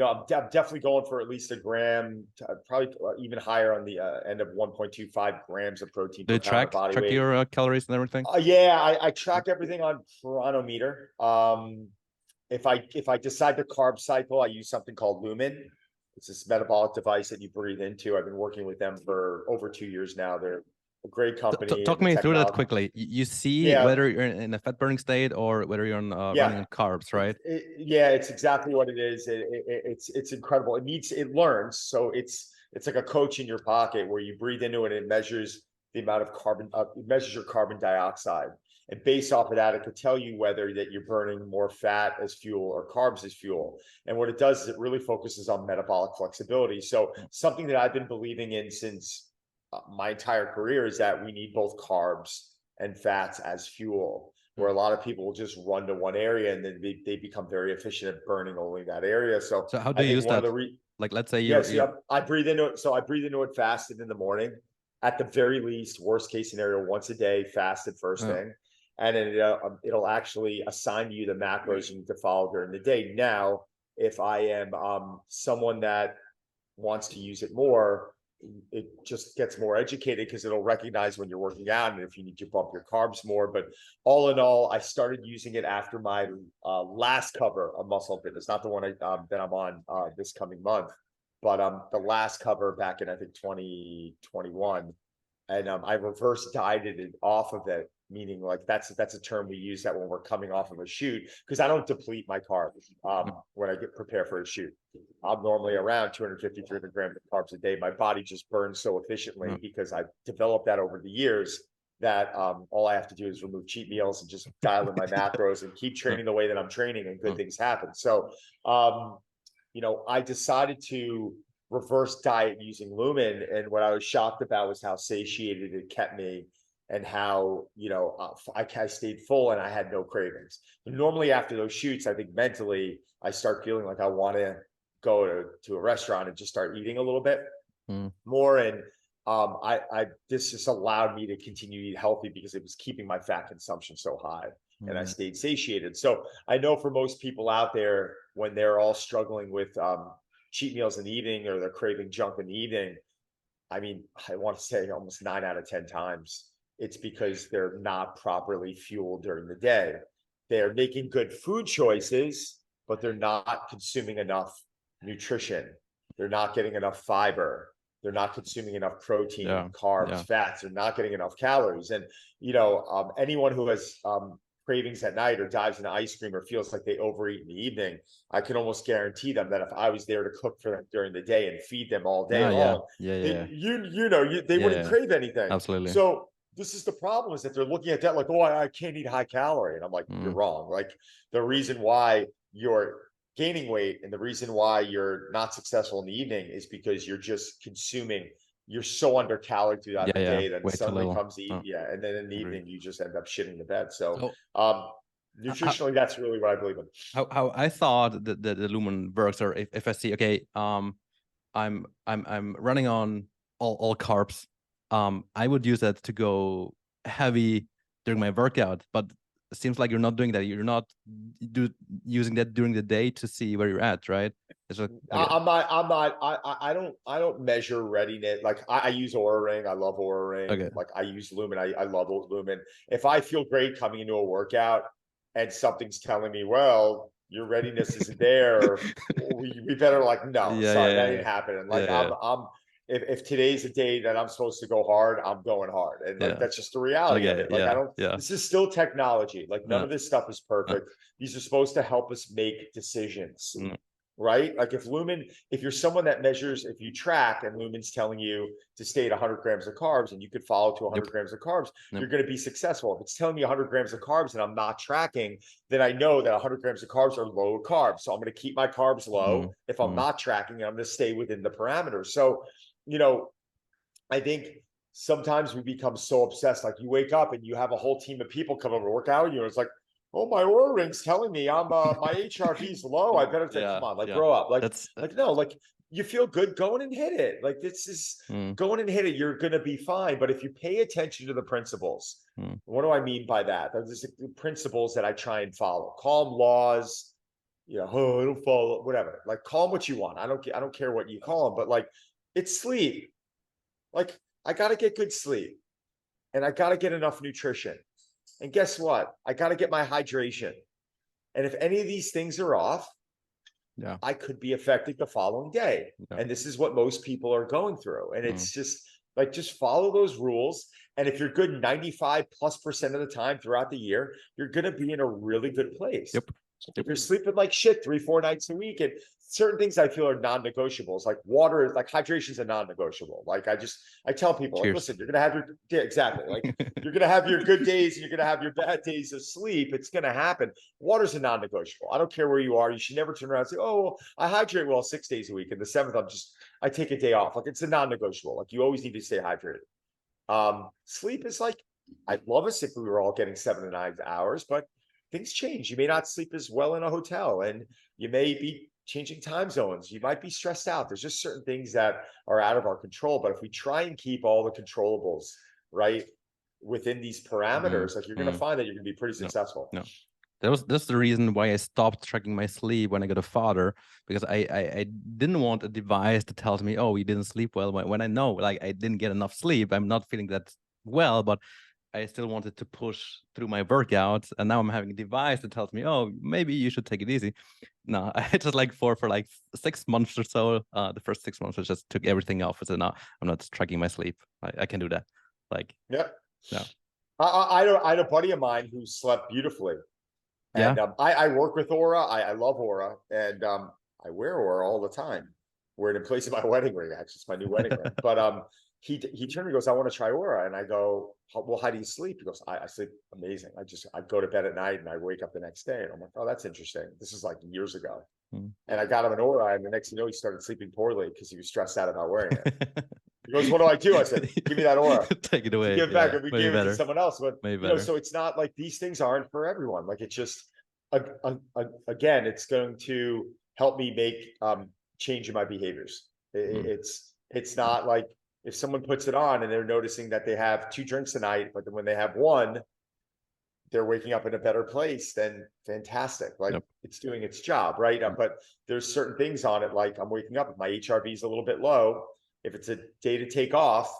I'm definitely going for at least a gram, probably even higher on the end of 1.25 grams of protein. Do you track your calories and everything? Yeah, I track everything on Chronometer. If I decide to carb cycle, I use something called Lumen. It's this metabolic device that you breathe into. I've been working with them for over 2 years now. They're a great company. Talk me through that quickly. You see whether you're in a fat burning state or whether you're on running on carbs, right? It's exactly what it is. It's incredible. It learns. So it's like a coach in your pocket where you breathe into it and it measures the amount of carbon. It measures your carbon dioxide, and based off of that, it could tell you whether that you're burning more fat as fuel or carbs as fuel. And what it does is it really focuses on metabolic flexibility. So something that I've been believing in since my entire career is that we need both carbs and fats as fuel, where a lot of people will just run to one area and then they become very efficient at burning only that area. So how do you use that? Like, let's say I breathe into it. So I breathe into it fasted in the morning, at the very least, worst case scenario, once a day, fasted first thing. And then it'll actually assign you the macros you need to follow during the day. Now, if I am someone that wants to use it more, it just gets more educated because it'll recognize when you're working out and if you need to bump your carbs more. But all in all, I started using it after my last cover of Muscle and Fitness, not the one that I'm on this coming month, but the last cover back in, I think, 2021. and I reverse dieted it off of it, meaning like that's a term we use that when we're coming off of a shoot, because I don't deplete my carbs when I get prepared for a shoot. I'm normally around 250, 300 grams of carbs a day. My body just burns so efficiently because I've developed that over the years that all I have to do is remove cheat meals and just dial in my macros and keep training the way that I'm training, and good things happen. So, you know, I decided to reverse diet using Lumen, and what I was shocked about was how satiated it kept me, and how, you know, I stayed full and I had no cravings. But normally after those shoots, I think mentally I start feeling like I want to go to a restaurant and just start eating a little bit more. And this just allowed me to continue to eat healthy because it was keeping my fat consumption so high, and I stayed satiated. So I know for most people out there, when they're all struggling with cheat meals in the evening, or they're craving junk in the evening, I mean, I want to say almost 9 out of 10 times it's because they're not properly fueled during the day. They're making good food choices, but they're not consuming enough nutrition. They're not getting enough fiber. They're not consuming enough protein, carbs, fats. They're not getting enough calories. And, you know, anyone who has cravings at night, or dives into ice cream, or feels like they overeat in the evening, I can almost guarantee them that if I was there to cook for them during the day and feed them all day long, they wouldn't crave anything. Absolutely. So this is the problem, is that they're looking at that like, oh, I can't eat high calorie. And I'm like, you're wrong. Like, the reason why you're gaining weight and the reason why you're not successful in the evening is because you're just consuming, you're so under calorie throughout the day that suddenly comes the and then in the evening you just end up shitting the bed. So nutritionally, that's really what I believe in. How I thought that the Lumen works, or if I see, okay, I'm running on all carbs, I would use that to go heavy during my workout, but it seems like you're not doing that. You're not using that during the day to see where you're at, right? It's like, okay. I don't measure readiness. Like I use Oura Ring. I love Oura Ring. Okay. Like I use Lumen. I love Lumen. If I feel great coming into a workout and something's telling me, well, your readiness isn't there, we better like, no, sorry, that ain't happening. Like if today's a day that I'm supposed to go hard, I'm going hard. And like, that's just the reality of it. Like this is still technology. Like none of this stuff is perfect. These are supposed to help us make decisions, right? Like if you're someone that measures, if you track and Lumen's telling you to stay at 100 grams of carbs and you could follow to 100 grams of carbs, you're going to be successful. If it's telling me 100 grams of carbs and I'm not tracking, then I know that 100 grams of carbs are low carb. So I'm going to keep my carbs low. If I'm not tracking, I'm going to stay within the parameters. So, you know, I think sometimes we become so obsessed. Like you wake up and you have a whole team of people come over to work out with you. And it's like, oh, my Oura Ring's telling me I'm my HRV's low. I better take, come on, like grow up. Like, no, like you feel good, going and hit it. Like this is going and hit it. You're going to be fine. But if you pay attention to the principles, what do I mean by that? There's the principles that I try and follow. Call them laws. You know, oh, I don't follow, whatever. Like call them what you want. I don't care what you call them, but like, it's sleep. Like I got to get good sleep, and I got to get enough nutrition. And guess what? I got to get my hydration. And if any of these things are off, I could be affected the following day. And this is what most people are going through. And it's just like, just follow those rules. And if you're good 95+% of the time throughout the year, you're going to be in a really good place. If you're sleeping like shit 3-4 nights a week, and certain things I feel are non-negotiables, like water, like hydration is a non-negotiable. Like I tell people, like, listen, you're gonna have like you're gonna have your good days and you're gonna have your bad days of sleep. It's gonna happen. Water's a non-negotiable. I don't care where you are. You should never turn around and say, oh, well, I hydrate well 6 days a week, and the 7th I take a day off. Like it's a non-negotiable. Like you always need to stay hydrated. Sleep is like, I'd love us if we were all getting 7 to 9 hours, but things change. You may not sleep as well in a hotel, and you may be changing time zones. You might be stressed out. There's just certain things that are out of our control. But if we try and keep all the controllables right within these parameters, like you're going to find that you're going to be pretty successful. That's the reason why I stopped tracking my sleep when I got a father, because I didn't want a device that tells me, oh, you didn't sleep well, when I know like I didn't get enough sleep. I'm not feeling that well, but I still wanted to push through my workouts, and now I'm having a device that tells me, oh, maybe you should take it easy. No, I just like for like 6 months or so, the first 6 months I just took everything off. I said, no, I'm not tracking my sleep. I can do that. Like, Yeah. no. I had a buddy of mine who slept beautifully. And I work with Aura. I love Aura, and I wear Aura all the time. Wear it in place of my wedding ring. Actually, it's my new wedding ring. But he turned to me and goes, "I want to try Aura," and I go, "Well, how do you sleep?" He goes, "I sleep amazing. I go to bed at night and I wake up the next day." And I'm like, "Oh, that's interesting." This is like years ago. And I got him an Aura, and the next thing you know, he started sleeping poorly because he was stressed out about wearing it. He goes, "What do I do?" I said, "Give me that Aura. Take it away. Give it back." And we gave it to someone else. But so it's not like these things aren't for everyone. Like it's just again, it's going to help me make change in my behaviors. It's not like if someone puts it on and they're noticing that they have 2 drinks a night, but then when they have one, they're waking up in a better place, then fantastic. Like it's doing its job, right? But there's certain things on it, like I'm waking up, if my HRV is a little bit low, if it's a day to take off,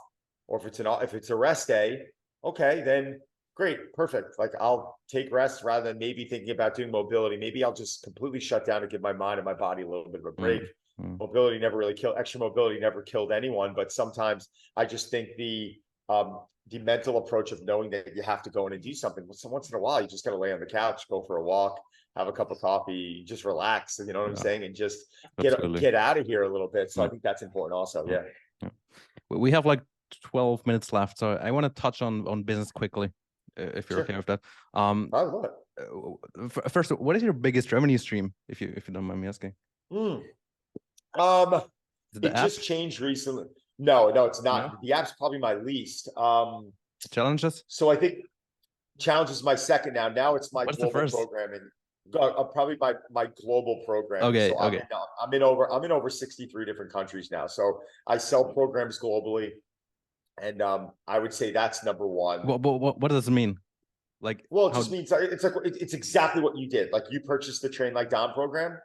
or if it's a rest day, okay, then great, perfect. Like I'll take rest rather than maybe thinking about doing mobility. Maybe I'll just completely shut down and give my mind and my body a little bit of a break. Mobility never really killed, extra mobility never killed anyone, but sometimes I just think the mental approach of knowing that you have to go in and do something. So once in a while, you just got to lay on the couch, go for a walk, have a cup of coffee, just relax. You know what I'm saying? And just get out of here a little bit. So I think that's important also. Yeah. We have like 12 minutes left. So I want to touch on business quickly, if you're okay with that. I love it. First, what is your biggest revenue stream, if you don't mind me asking? It just changed recently. No, it's not. The app's probably my least. Challenges? So I think Challenge is my second now. Now it's my global programming. Probably my global program. Okay. So I'm in over 63 different countries now. So I sell programs globally, and I would say that's number one. What does it mean? Like, well, it just means it's exactly what you did. Like you purchased the Train Like Don program.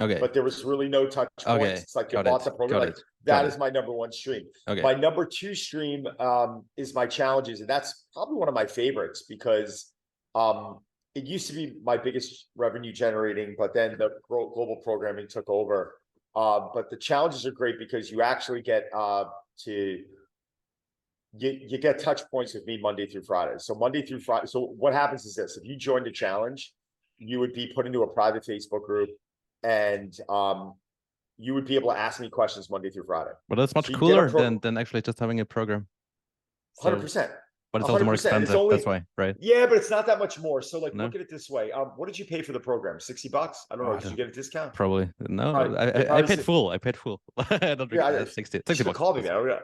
Okay. But there was really no touch points. It's like you bought the program. Like that is my number one stream. Okay. My number two stream is my challenges, and that's probably one of my favorites because it used to be my biggest revenue generating, but then the global programming took over. But the challenges are great because you actually get you get touch points with me Monday through Friday. So Monday through Friday. So what happens is this: if you joined a challenge, you would be put into a private Facebook group. And you would be able to ask me questions Monday through Friday. But that's much cooler than actually just having a program. 100%. But it's also more expensive. That's why, right? Yeah, but it's not that much more. So like, look at it this way. What did you pay for the program? $60? I don't know. Did you get a discount? Probably. No, I paid full. I paid full. I don't think 60 bucks. Call me, man.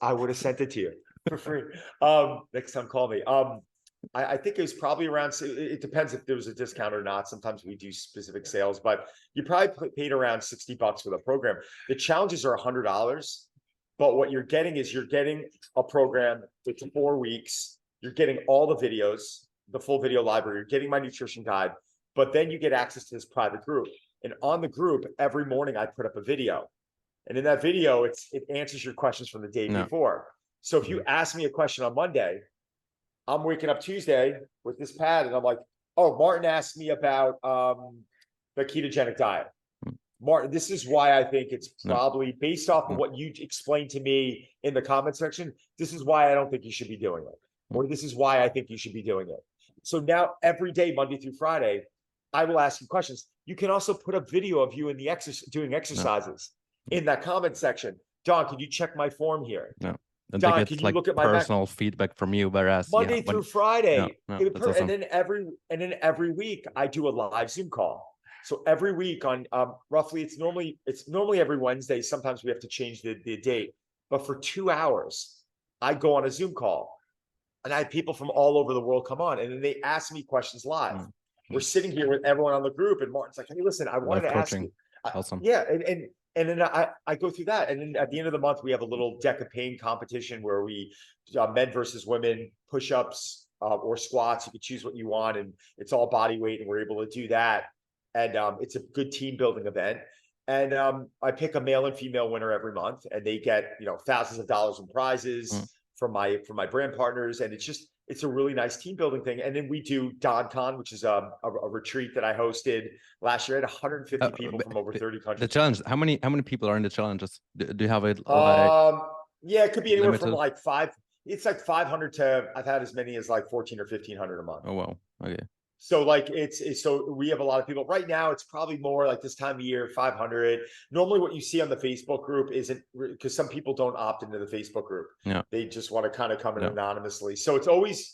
I would have sent it to you for free. Next time, call me. I think it was probably around, it depends if there was a discount or not. Sometimes we do specific sales, but you probably paid around $60 for the program. The challenges are $100, but what you're getting is you're getting a program that's 4 weeks. You're getting all the videos, the full video library. You're getting my nutrition guide, but then you get access to this private group. And on the group, every morning I put up a video. And in that video, it answers your questions from the day before. So if you ask me a question on Monday, I'm waking up Tuesday with this pad and I'm like, oh, Martin asked me about the ketogenic diet. Martin, this is why I think it's probably based off of what you explained to me in the comment section. This is why I don't think you should be doing it. Or this is why I think you should be doing it. So now every day, Monday through Friday, I will ask you questions. You can also put a video of you in the doing exercises in that comment section. Don, can you check my form here? No. And Don, they get can you like look at my personal feedback from you, whereas Monday through Friday, awesome. and then every week I do a live Zoom call. So every week on roughly it's normally every Wednesday. Sometimes we have to change the date, but for 2 hours I go on a Zoom call, and I have people from all over the world come on, and then they ask me questions live. We're sitting here with everyone on the group, and Martin's like, "Hey, listen, I wanted to ask you." Awesome. Yeah, and then I go through that. And then at the end of the month, we have a little deck of pain competition where we men versus women, push-ups or squats. You can choose what you want, and it's all body weight, and we're able to do that. And it's a good team building event. And I pick a male and female winner every month, and they get thousands of dollars in prizes from my brand partners. And it's a really nice team building thing. And then we do DonCon, which is a retreat that I hosted last year. I had 150 people from over 30 countries. The challenge, how many people are in the challenges? Do you have it? Yeah, it could be anywhere from like it's like 500 to, I've had as many as like 14 or 1500 a month. Oh wow. Okay. So like it's so we have a lot of people right now. It's probably more like this time of year, 500. Normally what you see on the Facebook group isn't, because some people don't opt into the Facebook group. Yeah. They just want to kind of come in anonymously. So it's always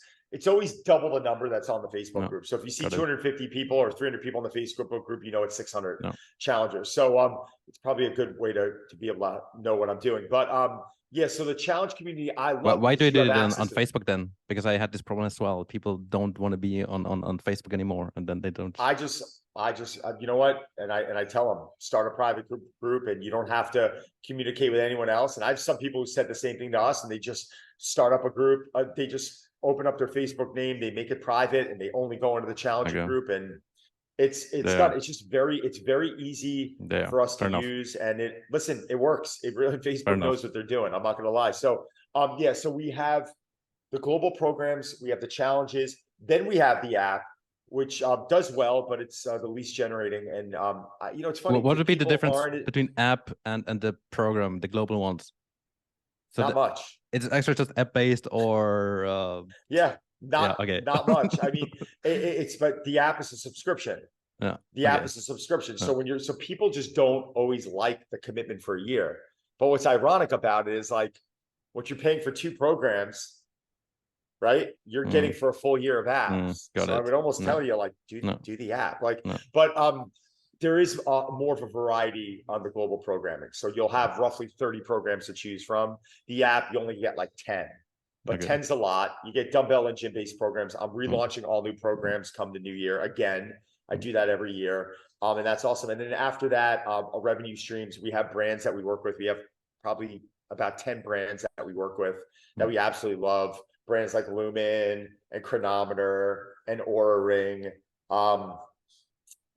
double the number that's on the Facebook group. So if you see 250 people or 300 people in the Facebook group, you know it's 600 challengers. So it's probably a good way to be able to know what I'm doing. But yeah, so the challenge community, I love. Why do you do it on Facebook then? Because I had this problem as well. People don't want to be on Facebook anymore, and then they don't. I just you know what, and I tell them, start a private group, and you don't have to communicate with anyone else. And I have some people who said the same thing to us, and they just start up a group. They just open up their Facebook name, they make it private, and they only go into the challenger group, and it's just very easy for us to use. And it works. It really, Facebook knows what they're doing. I'm not gonna lie. So yeah, so we have the global programs, we have the challenges, then we have the app, which does well, but it's the least generating. And you know, it's funny. What would be the difference between app and the program, the global ones? So not much. It's actually just app based, or not much. I mean, but the app is a subscription. Yeah. The app is a subscription. So so people just don't always like the commitment for a year. But what's ironic about it is like what you're paying for 2 programs, right? You're getting for a full year of apps. So I would almost tell you like, do the app. Like, but there is more of a variety on the global programming. So you'll have roughly 30 programs to choose from. The app, you only get like 10. But 10's a lot. You get dumbbell and gym-based programs. I'm relaunching all new programs come the new year. Again, I do that every year. And that's awesome. And then after that, revenue streams, we have brands that we work with. We have probably about 10 brands that we work with that we absolutely love. Brands like Lumen and Chronometer and Oura Ring.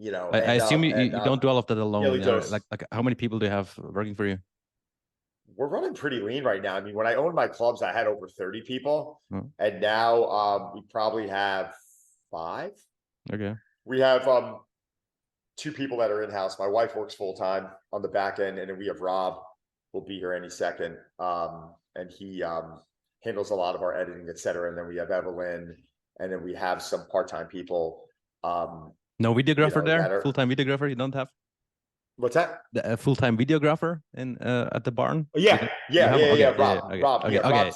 You know, I assume you don't do all of that alone. Like how many people do you have working for you? We're running pretty lean right now. I mean, when I owned my clubs, I had over 30 people, and now we probably have 5. Okay. We have 2 people that are in-house. My wife works full-time on the back end, and then we have Rob, who'll be here any second. And he handles a lot of our editing, et cetera. And then we have Evelyn, and then we have some part-time people. No videographer there? Full-time videographer you don't have? What's that? The full-time videographer in at the barn? Yeah.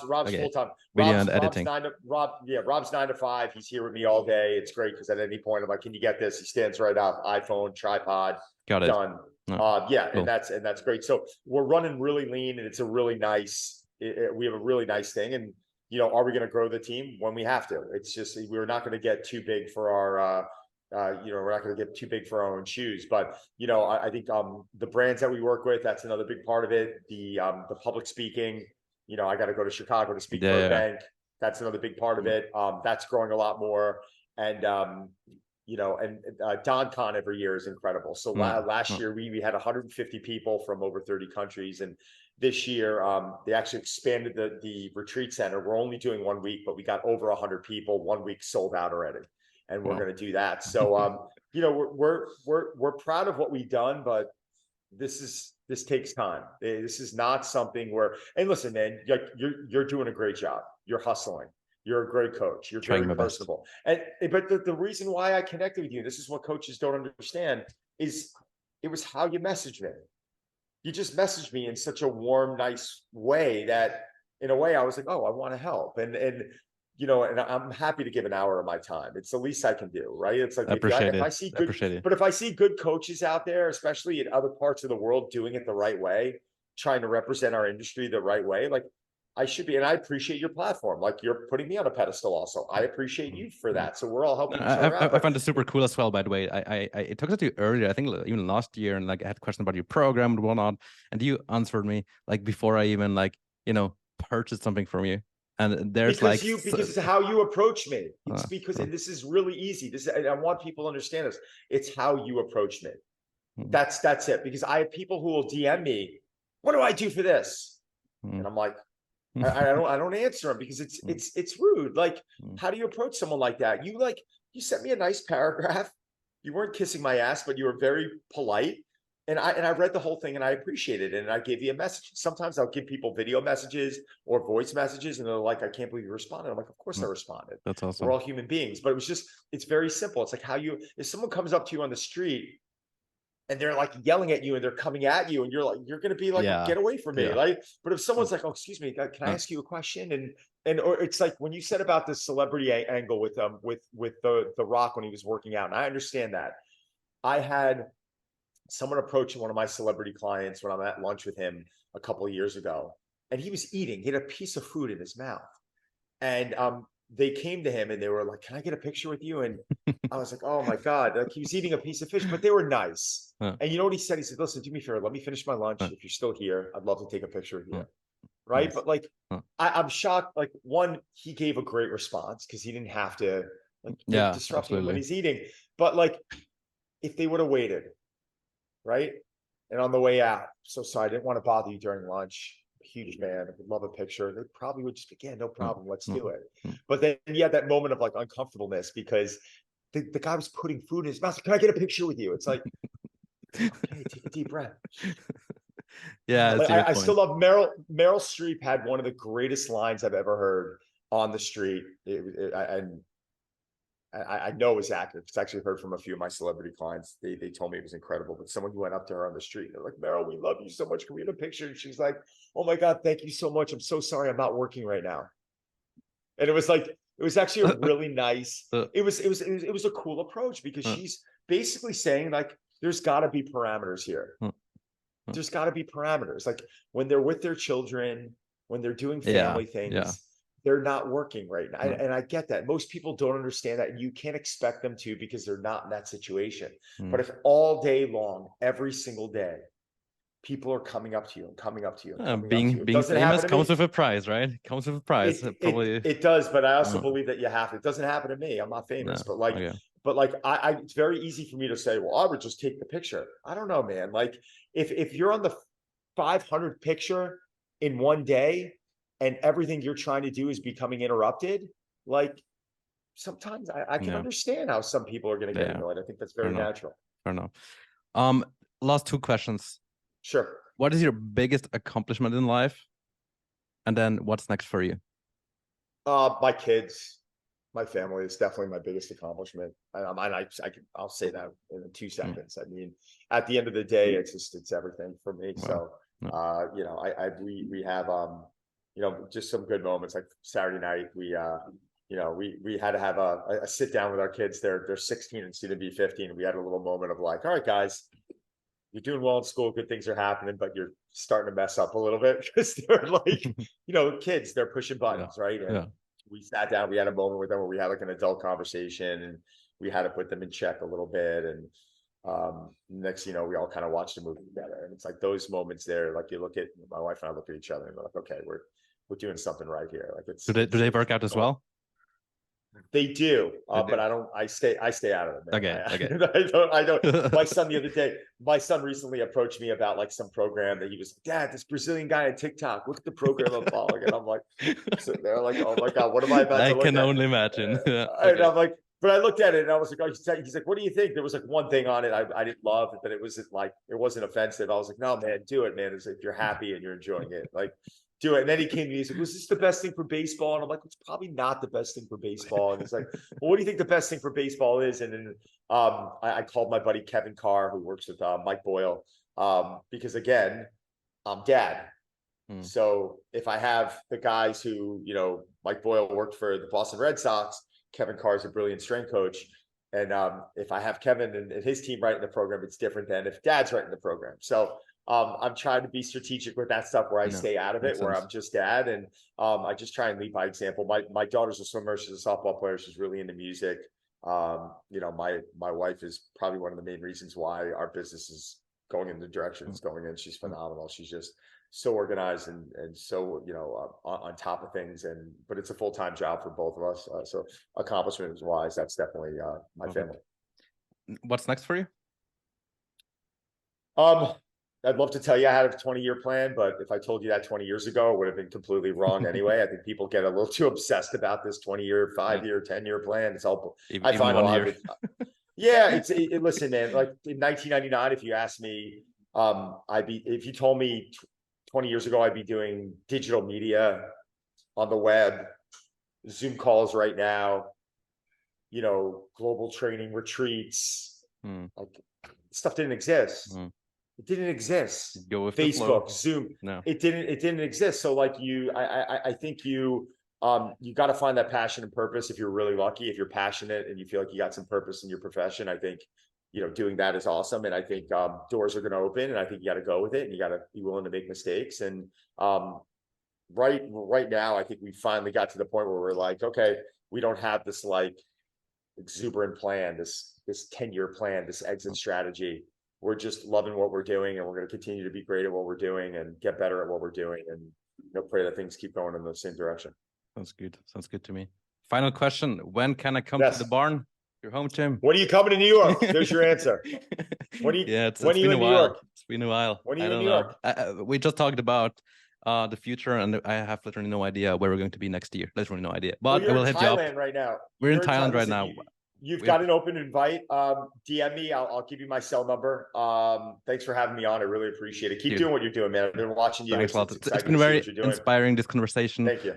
Rob's full-time. Video and editing. Rob's 9 to 5. He's here with me all day. It's great because at any point I'm like, can you get this? He stands right up, iPhone, tripod, got it. Done. Oh, cool. and that's great. So we're running really lean, and it's a really nice. We have a really nice thing, and you know, are we going to grow the team when we have to? It's just we're not going to get too big for our. You know, we're not going to get too big for our own shoes, but you know, I think the brands that we work with, that's another big part of it. The public speaking, you know, I got to go to Chicago to speak for a bank. That's another big part of it. That's growing a lot more, and you know, and DonCon every year is incredible. So last year we had 150 people from over 30 countries, and this year they actually expanded the retreat center. We're only doing 1 week, but we got over 100 people. 1 week sold out already. And we're going to do that. So, you know, we're proud of what we've done, but this takes time. This is not something where, and listen, man, you're doing a great job. You're hustling. You're a great coach. You're very personable. But the reason why I connected with you, this is what coaches don't understand, is it was how you messaged me. You just messaged me in such a warm, nice way that in a way I was like, oh, I want to help. And you know, and I'm happy to give an hour of my time. It's the least I can do, right? It's like if I see good, but if I see good coaches out there, especially in other parts of the world, doing it the right way, trying to represent our industry the right way, like I should be. And I appreciate your platform. Like you're putting me on a pedestal also. I appreciate you for that. So we're all helping each other out. I found it super cool as well, by the way. I talked to you earlier, I think even last year, and like I had a question about your program and whatnot, and you answered me like before I even like, you know, purchased something from you. And there's because it's how you approach me. It's because and this is really easy. I want people to understand this. It's how you approach me. That's it. Because I have people who will DM me, what do I do for this? And I'm like, I don't answer them because it's rude. Like, how do you approach someone like that? You sent me a nice paragraph. You weren't kissing my ass, but you were very polite. And I read the whole thing and I appreciated it. And I gave you a message. Sometimes I'll give people video messages or voice messages and they're like, I can't believe you responded. I'm like, of course I responded. That's We're awesome. all human beings. But it was just, it's very simple. It's like how you, if someone comes up to you on the street and they're like yelling at you and they're coming at you and you're like, you're going to be like, Yeah. get away from me. Yeah. Like, but if someone's like, oh, excuse me, can I ask you a question? And or it's like when you said about the celebrity angle with the Rock when he was working out, and I understand that. I had someone approaching one of my celebrity clients when I'm at lunch with him a couple of years ago, and he was eating. He had a piece of food in his mouth, and they came to him and they were like, "Can I get a picture with you?" And I was like, "Oh my god!" Like he was eating a piece of fish, but they were nice. And you know what he said? He said, "Listen, do me a favor. Let me finish my lunch. If you're still here, I'd love to take a picture with you." Right? Nice. But like, I'm shocked. Like, one, he gave a great response because he didn't have to like disrupt him when he's eating. But like, if they would have waited. Right. And on the way out, so sorry, I didn't want to bother you during lunch. Huge fan. I would love a picture. They probably would just, again, no problem. Let's do it. But then you had that moment of like uncomfortableness because the guy was putting food in his mouth. Can I get a picture with you? It's like, okay, take a deep breath. Yeah. Like, I still love Meryl Streep had one of the greatest lines I've ever heard on the street. I know it was accurate because I actually heard from a few of my celebrity clients. They told me it was incredible. But someone who went up to her on the street, they're like, Meryl, we love you so much. Can we get a picture? And she's like, oh my God, thank you so much. I'm so sorry. I'm not working right now. And it was like, it was actually a really nice, it was a cool approach because she's basically saying like, there's gotta be parameters here. There's gotta be parameters. Like when they're with their children, when they're doing family things, they're not working right now. And I get that. Most people don't understand that. You can't expect them to because they're not in that situation. But if all day long, every single day, people are coming up to you and coming up to you and coming up to you. Being famous comes with a price, right? It comes with a price. It does, but I also believe that you have to. It doesn't happen to me. I'm not famous, but like, it's very easy for me to say, well, I would just take the picture. I don't know, man. Like if you're on the 500th picture in one day, and everything you're trying to do is becoming interrupted, like sometimes I can understand how some people are going to get annoyed. I think that's very natural. Fair enough. Last two questions. Sure. What is your biggest accomplishment in life? And then what's next for you? My kids, my family is definitely my biggest accomplishment. I'll say that in 2 seconds. I mean, at the end of the day, it's everything for me. Wow. So, you know, we have, you know, just some good moments. Like Saturday night, we had to have a sit down with our kids. They're 16 and soon to be 15. We had a little moment of like, all right, guys, you're doing well in school. Good things are happening, but you're starting to mess up a little bit because they're like, you know, kids, they're pushing buttons, right? And we sat down, we had a moment with them where we had like an adult conversation and we had to put them in check a little bit. And next, you know, we all kind of watched a movie together. And it's like those moments there, like you look at my wife and I look at each other and we're like, okay, we're doing something right here. Like it's do they work out as well? They do, but I stay out of it, man. Okay. I don't. My son the other day, my son recently approached me about like some program that he was, Dad, this Brazilian guy on TikTok, look at the program I'm following. And I'm like, sitting there like, oh my God, what am I about to look at? I can only imagine. And I'm like, but I looked at it and I was like, oh, he's like, what do you think? There was like one thing on it I didn't love, but it wasn't offensive. I was like, no, man, do it, man. It's like, if you're happy and you're enjoying it, like, do it. And then he came to me, he's like, was this the best thing for baseball? And I'm like, it's probably not the best thing for baseball. And he's like, well, what do you think the best thing for baseball is? And then I called my buddy Kevin Carr, who works with Mike Boyle, because again, I'm dad. So if I have the guys who, you know, Mike Boyle worked for the Boston Red Sox, Kevin Carr is a brilliant strength coach. And if I have Kevin and his team writing the program, it's different than if dad's writing the program. So I'm trying to be strategic with that stuff where I stay out of it, where I'm just dad. And I just try and lead by example. My daughter's a swimmer. She's a softball player. She's really into music. You know, my wife is probably one of the main reasons why our business is going in the direction it's going in. She's phenomenal. She's just so organized and so, you know, on top of things. But it's a full-time job for both of us. So accomplishment wise, that's definitely my family. What's next for you? I'd love to tell you I had a 20-year plan, but if I told you that 20 years ago, it would have been completely wrong anyway. I think people get a little too obsessed about this 20-year, 5-year, 10-year plan. It's all, I find a lot of it. Yeah, listen, man, like in 1999, if you asked me, if you told me 20 years ago I'd be doing digital media on the web, Zoom calls right now, you know, global training retreats, like stuff didn't exist. It didn't exist. Go with the flow. Facebook, Zoom, No. it didn't exist. So like I think you got to find that passion and purpose. If you're really lucky, if you're passionate and you feel like you got some purpose in your profession, I think, you know, doing that is awesome. And I think doors are going to open, and I think you got to go with it, and you got to be willing to make mistakes. And right now, I think we finally got to the point where we're like, okay, we don't have this like exuberant plan, this 10-year plan, this exit strategy. We're just loving what we're doing, and we're going to continue to be great at what we're doing and get better at what we're doing, and, you know, pray that things keep going in the same direction. Sounds good. Sounds good to me. Final question: when can I come Yes. to the barn, your home gym? When are you coming to New York? There's your answer. When are you? Yeah, it's when are you been in a New while. York? It's been a while. When are you I in don't New know. York? We just talked about the future, and I have literally no idea where we're going to be next year. Literally no idea. But Well, I will hit you up. Thailand right now. We're in You're Thailand right listen, now. You've got an open invite. DM me. I'll give you my cell number. Thanks for having me on. I really appreciate it. Keep Dude. doing what you're doing, man. I've been watching you. Thanks a lot. It's It's exciting been to see very what you're doing. inspiring, this conversation. Thank you.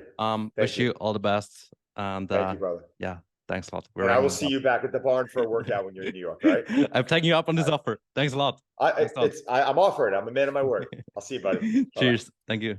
Wish you all the best. And thank you, brother. yeah, thanks a lot. And I will see you back at the barn for a workout when you're in New York, right? I'm taking you up on this offer. Thanks a lot. I'm offering. I'm a man of my word. I'll see you, buddy. Cheers. Thank you.